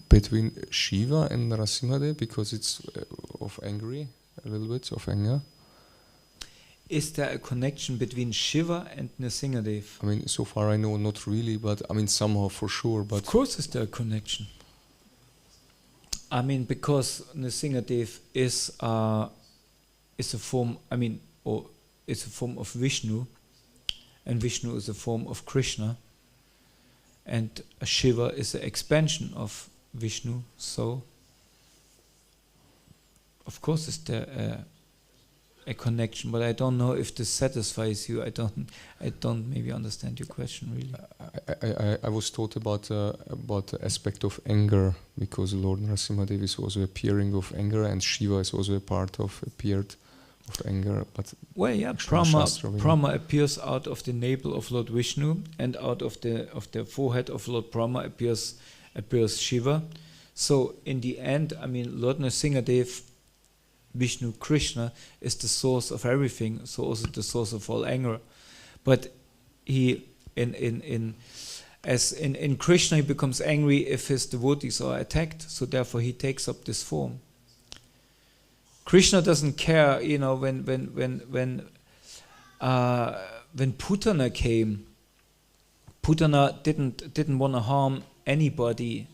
Between Shiva and Narasimhadev, because it's of angry, a little bit of anger. Is there a connection between Shiva and Nrsingadev? I mean, so far I know not really, but I mean somehow for sure. But of course, is there a connection? I mean, because Nrsingadev is a form. I mean, or it's a form of Vishnu, and Vishnu is a form of Krishna, and Shiva is an expansion of Vishnu. So, of course, is there a connection, but I don't know if this satisfies you. I don't maybe understand your question really. I was taught about the aspect of anger, because Lord Narasimhadev is also appearing of anger, and Shiva is also a part of appeared of anger. But well, yeah, Brahma appears out of the navel of Lord Vishnu, and out of the forehead of Lord Brahma appears Shiva. So in the end, I mean, Lord Nrsingadev Vishnu, Krishna, is the source of everything, so also the source of all anger. But he, in Krishna, he becomes angry if his devotees are attacked, so therefore he takes up this form. Krishna doesn't care, when Putana came, Putana didn't want to harm anybody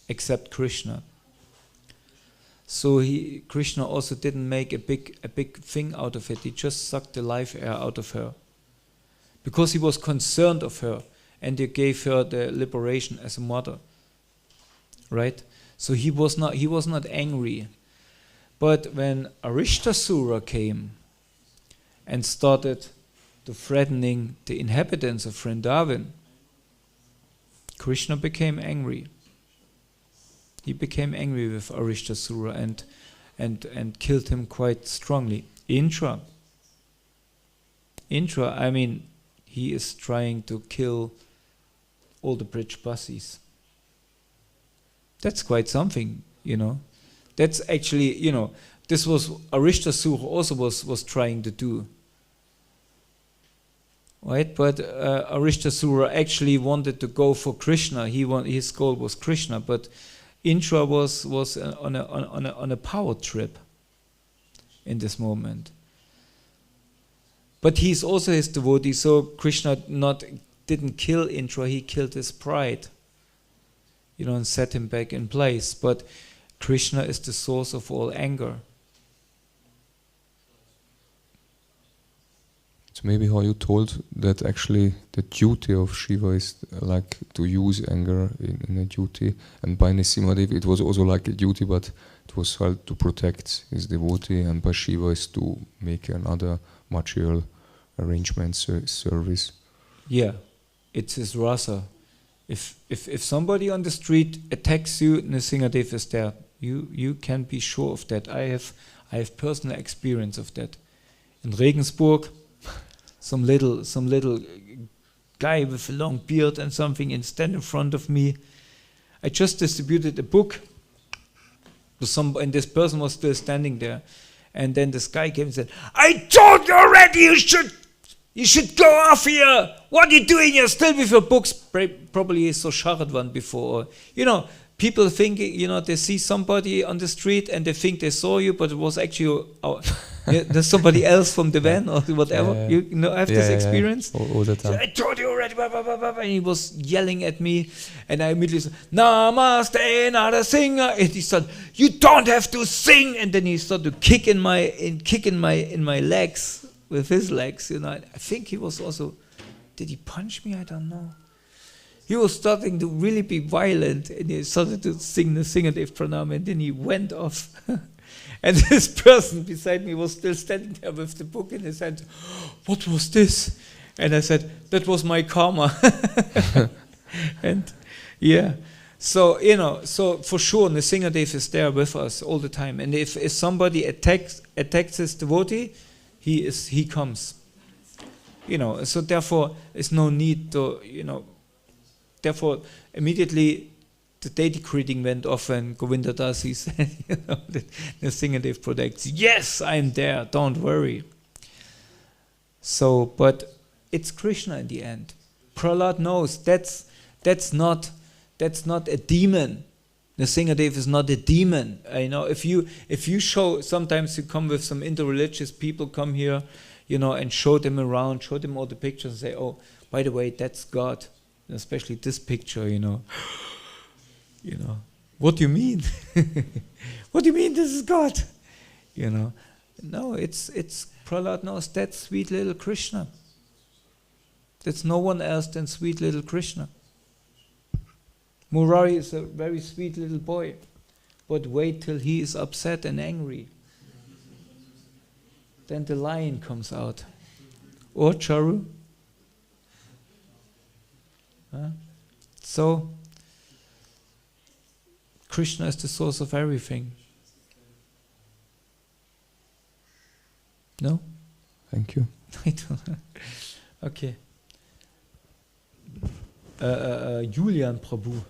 except Krishna. So Krishna also didn't make a big thing out of it. He just sucked the life air out of her, because he was concerned of her, and he gave her the liberation as a mother. Right? So he was not angry. But when Arishtasura came and started to threatening the inhabitants of Vrindavan, Krishna became angry. He became angry with Arishtasura and killed him quite strongly. Indra, I mean, he is trying to kill all the Brijbasis. That's quite something, That's actually, this was Arishtasura also was trying to do. Right? But Arishtasura actually wanted to go for Krishna. His goal was Krishna, but Indra was on a power trip in this moment. But he's also his devotee, so Krishna didn't kill Indra, he killed his pride, and set him back in place. But Krishna is the source of all anger. So maybe how you told that actually the duty of Shiva is like to use anger in a duty, and by Nrsimhadev it was also like a duty, but it was held to protect his devotee, and by Shiva is to make another material arrangement, service. Yeah, it's his rasa. If somebody on the street attacks you, Nrsimhadev is there. You can be sure of that. I have personal experience of that. In Regensburg, some little guy with a long beard and something and stand in front of me. I just distributed a book to and this person was still standing there. And then this guy came and said, "I told you already, you should go off here. What are you doing here still with your books?" Probably he saw Sharadvan before. People think, they see somebody on the street and they think they saw you, but it was actually there's somebody else from the van or whatever. Yeah. Have this experience? Yeah. All the time. So I told you already, blah, blah, blah, blah, and he was yelling at me, and I immediately said, "Namaste, not a singer." And he said, "You don't have to sing." And then he started to kick in my legs with his legs. I think he was also. Did he punch me? I don't know. He was starting to really be violent, and he started to sing the Nrsimhadev Pranam, and then he went off. And this person beside me was still standing there with the book in his hand. "What was this?" And I said, "That was my karma." And so so for sure Nrsimhadev is there with us all the time. And if somebody attacks his devotee, he comes. So therefore there's no need to, therefore immediately the deity greeting went off, and Govinda Dasi said, that Nrsimhadev protects. Yes, I'm there, don't worry. So, but it's Krishna in the end. Prahlad knows that's not a demon. Nrsimhadev is not a demon. If you show, sometimes you come with some interreligious people, come here, and show them around, show them all the pictures, and say, "Oh, by the way, that's God." And especially this picture, what do you mean? What do you mean this is God? No, it's Prahlad knows that's sweet little Krishna. That's no one else than sweet little Krishna. Murari is a very sweet little boy, but wait till he is upset and angry. Then the lion comes out. Or Charu. So, Krishna is the source of everything. No? Thank you. Okay. Julian Prabhu.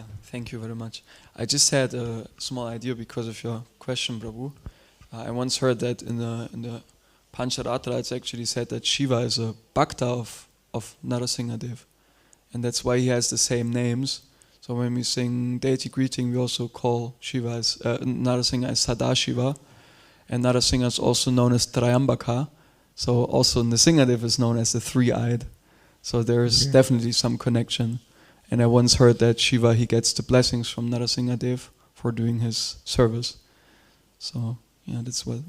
Yeah, thank you very much. I just had a small idea because of your question, Prabhu. I once heard that in the Pancharatra it's actually said that Shiva is a bhakta of Narasimhadev, and that's why he has the same names. So when we sing deity greeting, we also call Shiva as Narasimha as Sadashiva, and Narasimha is also known as Trayambaka. So also Nrsimhadev is known as the three-eyed. So there is definitely some connection. And I once heard that Shiva, he gets the blessings from Narasimhadev for doing his service. So yeah, that's what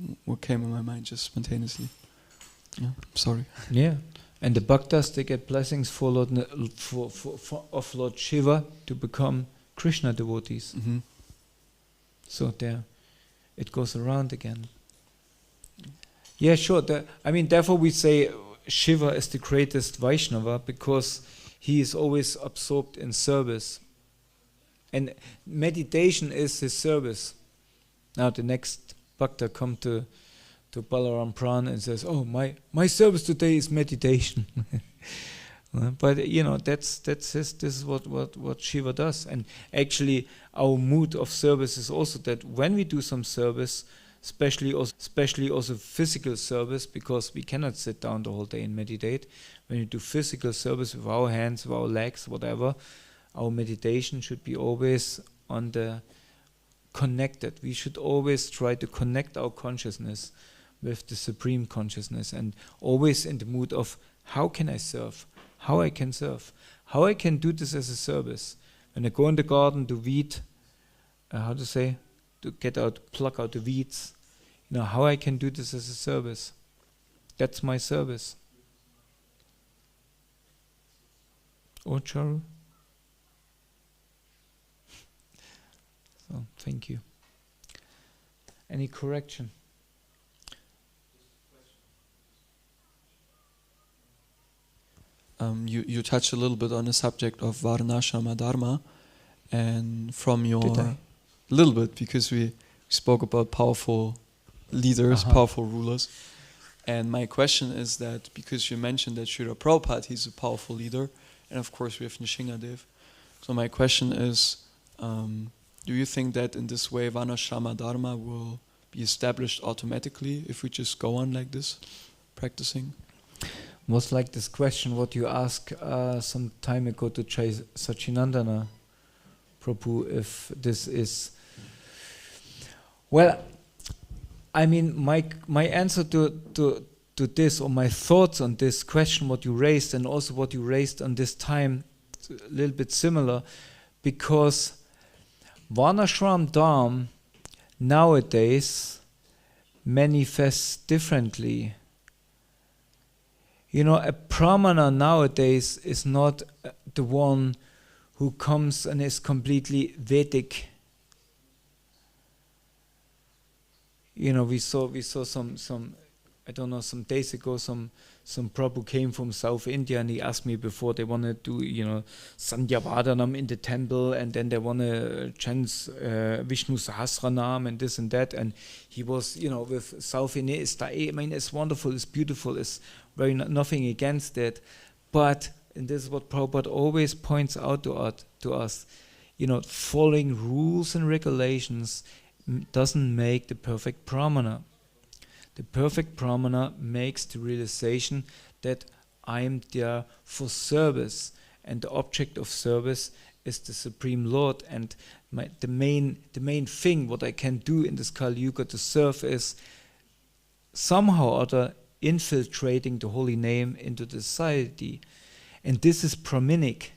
came in my mind just spontaneously. Yeah, sorry. Yeah, and the bhaktas, they get blessings for of Lord Shiva to become Krishna devotees. Mm-hmm. So there, it goes around again. Yeah, sure. Therefore we say Shiva is the greatest Vaishnava because he is always absorbed in service. And meditation is his service. Now the next bhakta come to Balaram Pran and says, "Oh, my service today is meditation." But that's his. This is what Shiva does. And actually, our mood of service is also that when we do some service, especially also physical service, because we cannot sit down the whole day and meditate. When you do physical service with our hands, with our legs, whatever, our meditation should be always on the connected. We should always try to connect our consciousness with the supreme consciousnness, and always in the mood of how can I serve, how I can serve, how I can do this as a service. When I go in the garden to weed, to pluck out the weeds, how I can do this as a service. That's my service. Oh, Charu? So, thank you. Any correction? You touched a little bit on the subject of Varnashrama Dharma, and from your... Did I? Little bit, because we spoke about powerful leaders, powerful rulers. And my question is that, because you mentioned that Srila Prabhupada, he's a powerful leader, and of course we have Nrsimhadev. So my question is, do you think that in this way Varnashrama Dharma will be established automatically if we just go on like this, practicing? Was like this question what you asked some time ago to Chai Sachinandana Prabhu, if this is... Well, my answer to this, or my thoughts on this question, what you raised, and also what you raised on this time, a little bit similar, because Varnashram Dharma nowadays manifests differently. A Brahmana nowadays is not the one who comes and is completely Vedic. We saw some I don't know, some days ago, some Prabhu came from South India, and he asked me before they want to do, Sandhya Vadanam in the temple, and then they want to chant Vishnu Sahasranam and this and that, and he was, with South India, it's wonderful, it's beautiful, it's very nothing against it, but, and this is what Prabhupada always points out to us, following rules and regulations doesn't make the perfect Brahmana. The perfect Brahmana makes the realization that I am there for service, and the object of service is the Supreme Lord, and the main thing what I can do in this Kali Yuga to serve is somehow or other infiltrating the holy name into the society, and this is Brahminic.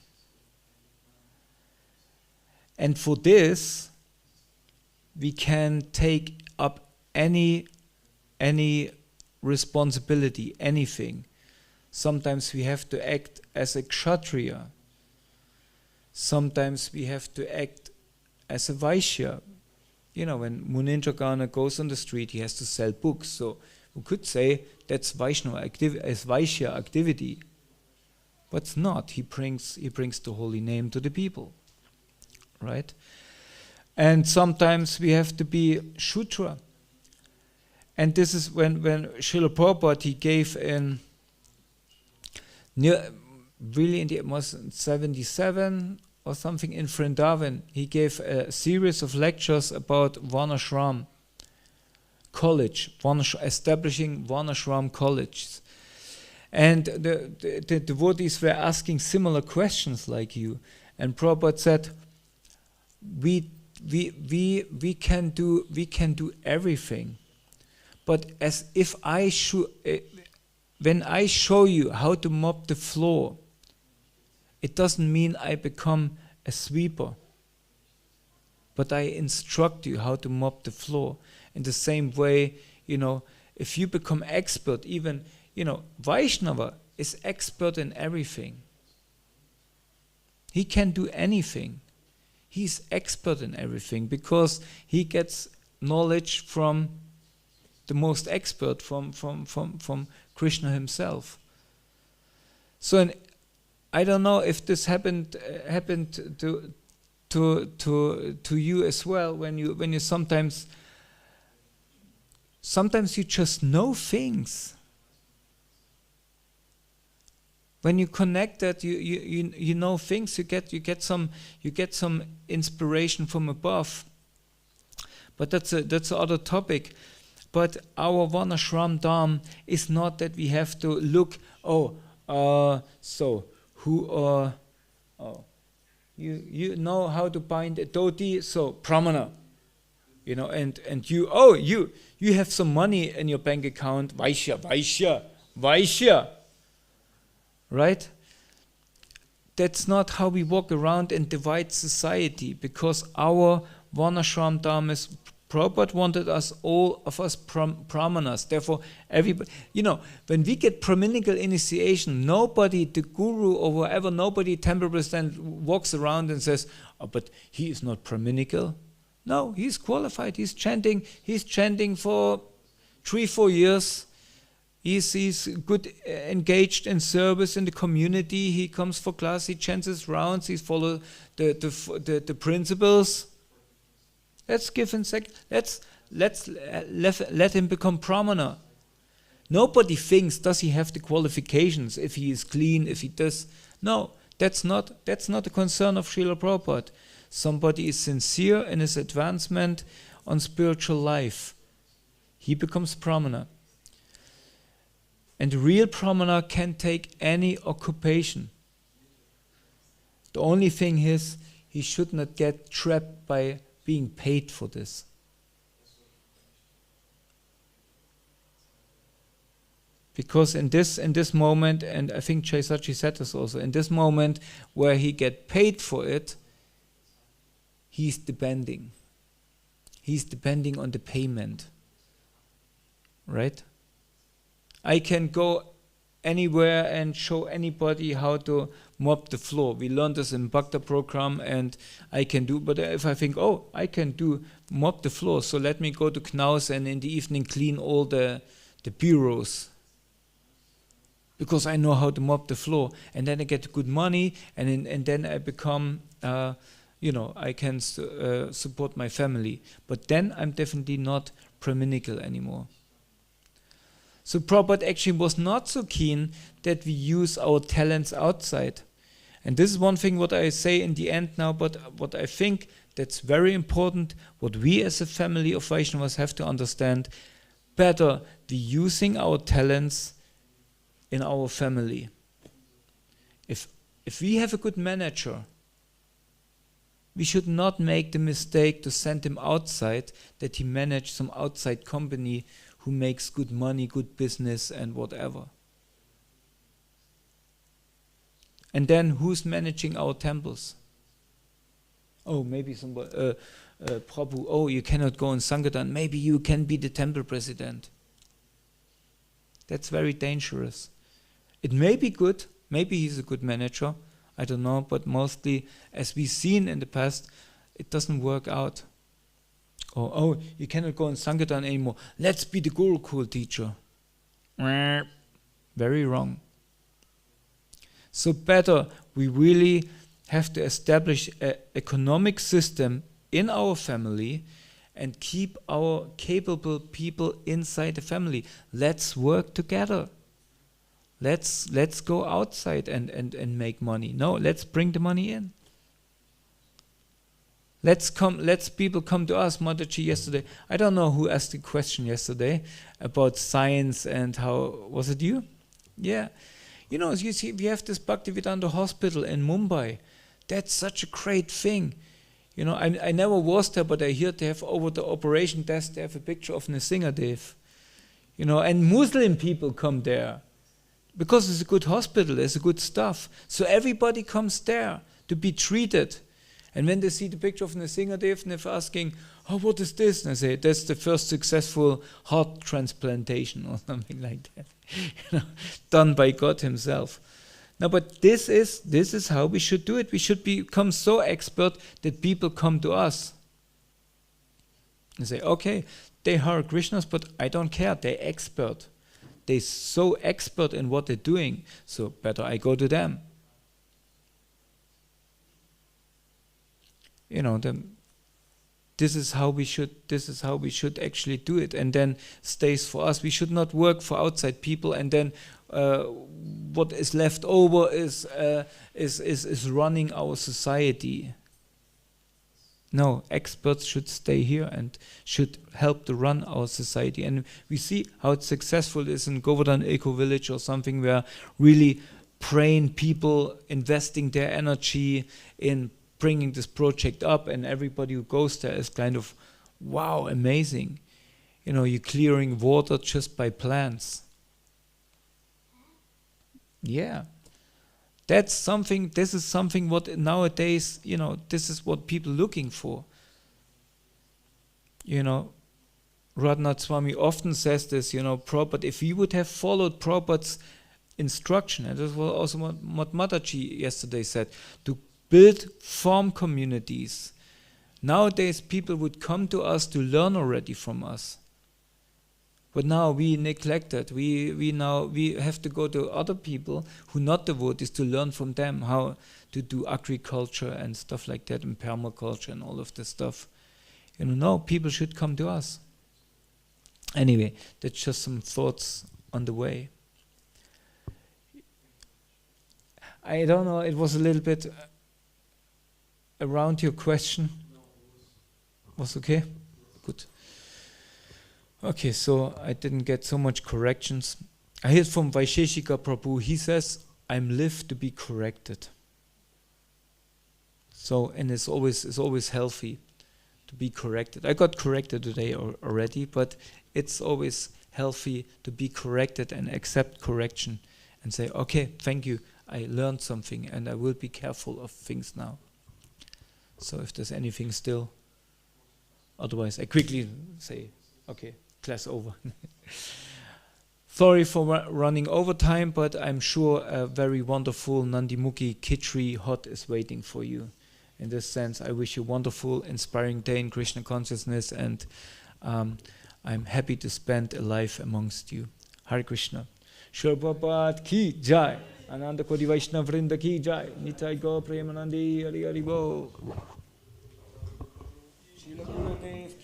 And for this, we can take up any responsibility, anything. Sometimes we have to act as a kshatriya. Sometimes we have to act as a vaishya. When Munindra goes on the street, he has to sell books. So we could say that's Vaishya activity. But it's not. He brings the holy name to the people. Right? And sometimes we have to be Shudra. And this is when Srila Prabhupada, he gave it was 77 or or something in Vrindavan. He gave a series of lectures about Varnashram college, establishing Varnashram colleges. And the devotees were asking similar questions like you. And Prabhupada said, we can do everything. But as if when I show you how to mop the floor, it doesn't mean I become a sweeper. But I instruct you how to mop the floor. In the same way, if you become expert, even, Vaishnava is expert in everything. He can do anything. He's expert in everything because he gets knowledge from the most expert, from Krishna himself. So I don't know if this happened to you as well, when you sometimes you just know things. When you connect that, you know things. You get some inspiration from above. But that's another topic. But our Varnashram Dham is not that we have to look. You know how to bind a dhoti, so pramana. And you have some money in your bank account, Vaishya. Right? That's not how we walk around and divide society, because our Varnashram Dham is, Prabhupada wanted all of us brahmanas. Therefore, everybody, when we get brahminical initiation, nobody, the guru or whatever, nobody, temple president, walks around and says, "Oh, but he is not brahminical." No, he's qualified. He's chanting for 3-4 years. He's good, engaged in service in the community. He comes for class. He chants his rounds. He follows the principles. Let's give him let him become brahmana. Nobody thinks, does he have the qualifications, if he is clean, if he does. No, that's not the concern of Srila Prabhupada. Somebody is sincere in his advancement on spiritual life. He becomes brahmana. And the real brahmana can take any occupation. The only thing is, he should not get trapped by being paid for this. Because in this moment, and I think Chaisachi said this also, in this moment where he get paid for it, he's depending. He's depending on the payment. Right? I can go anywhere and show anybody how to mop the floor. We learned this in Bhakta program, and I can do, but if I think, I can mop the floor, so let me go to Knaus and in the evening clean all the bureaus. Because I know how to mop the floor, and then I get good money, and then I become, I can support my family. But then I'm definitely not brahminical anymore. So Prabhupada actually was not so keen that we use our talents outside. And this is one thing what I say in the end now, but what I think that's very important, what we as a family of Vaishnavas have to understand, better we using our talents in our family. If we have a good manager, we should not make the mistake to send him outside, that he manage some outside company who makes good money, good business, and whatever. And then who's managing our temples? Maybe somebody, Prabhu, you cannot go in Sankirtan. Maybe you can be the temple president. That's very dangerous. It may be good. Maybe he's a good manager. I don't know. But mostly, as we've seen in the past, it doesn't work out. You cannot go in Sankirtan anymore. Let's be the Gurukul teacher. Very wrong. So better, we really have to establish an economic system in our family and keep our capable people inside the family. Let's work together. Let's go outside and make money. No, let's bring the money in. Let's people come to us. Mataji yesterday, I don't know who asked the question yesterday about science and how, was it you? Yeah. You see, we have this Bhaktivedanta hospital in Mumbai. That's such a great thing. I never was there, but I hear they have over the operation desk, they have a picture of Nrsingadev. And Muslim people come there because it's a good hospital, there's a good stuff. So everybody comes there to be treated. And when they see the picture of Nrsingadev, they're asking, oh, what is this? And I say, that's the first successful heart transplantation or something like that, done by God himself. No, but this is how we should do it. We should become so expert that people come to us and say, okay, they Hare Krishnas, but I don't care. They're expert. They're so expert in what they're doing, so better I go to them. This is how we should actually do it, and then stays for us. We should not work for outside people, and then what is left over is running our society. No, experts should stay here and should help to run our society. And we see how successful it is in Govardhan Eco Village or something, where really praying people, investing their energy in bringing this project up, and everybody who goes there is kind of, wow, amazing. You're clearing water just by plants. Yeah. This is something what nowadays, this is what people are looking for. Radhanath Swami often says this, Prabhupada, if we would have followed Prabhupada's instruction, and this was also what Mataji yesterday said, to build farm communities. Nowadays people would come to us to learn already from us. But now we neglect it. We have to go to other people who not devotees to learn from them how to do agriculture and stuff like that, and permaculture and all of this stuff. No, people should come to us. Anyway, that's just some thoughts on the way. I don't know, it was a little bit around your question. Was okay? Good. Okay, so I didn't get so much corrections. I heard from Vaisheshika Prabhu, he says, I'm live to be corrected. So, and it's always healthy to be corrected. I got corrected today already, but it's always healthy to be corrected and accept correction and say, okay, thank you, I learned something and I will be careful of things now. So if there's anything still, otherwise I quickly say, okay, class over. Sorry for running over time, but I'm sure a very wonderful Nandimukhi Khichdi hot is waiting for you. In this sense, I wish you a wonderful, inspiring day in Krishna consciousness, and I'm happy to spend a life amongst you. Hare Krishna. Srila Prabhupada ki jai. Ananda Kodi Vaishnava Vrinda ki jai. Nitai Go Premanandi Hari Hari Bo. Srila Gurudev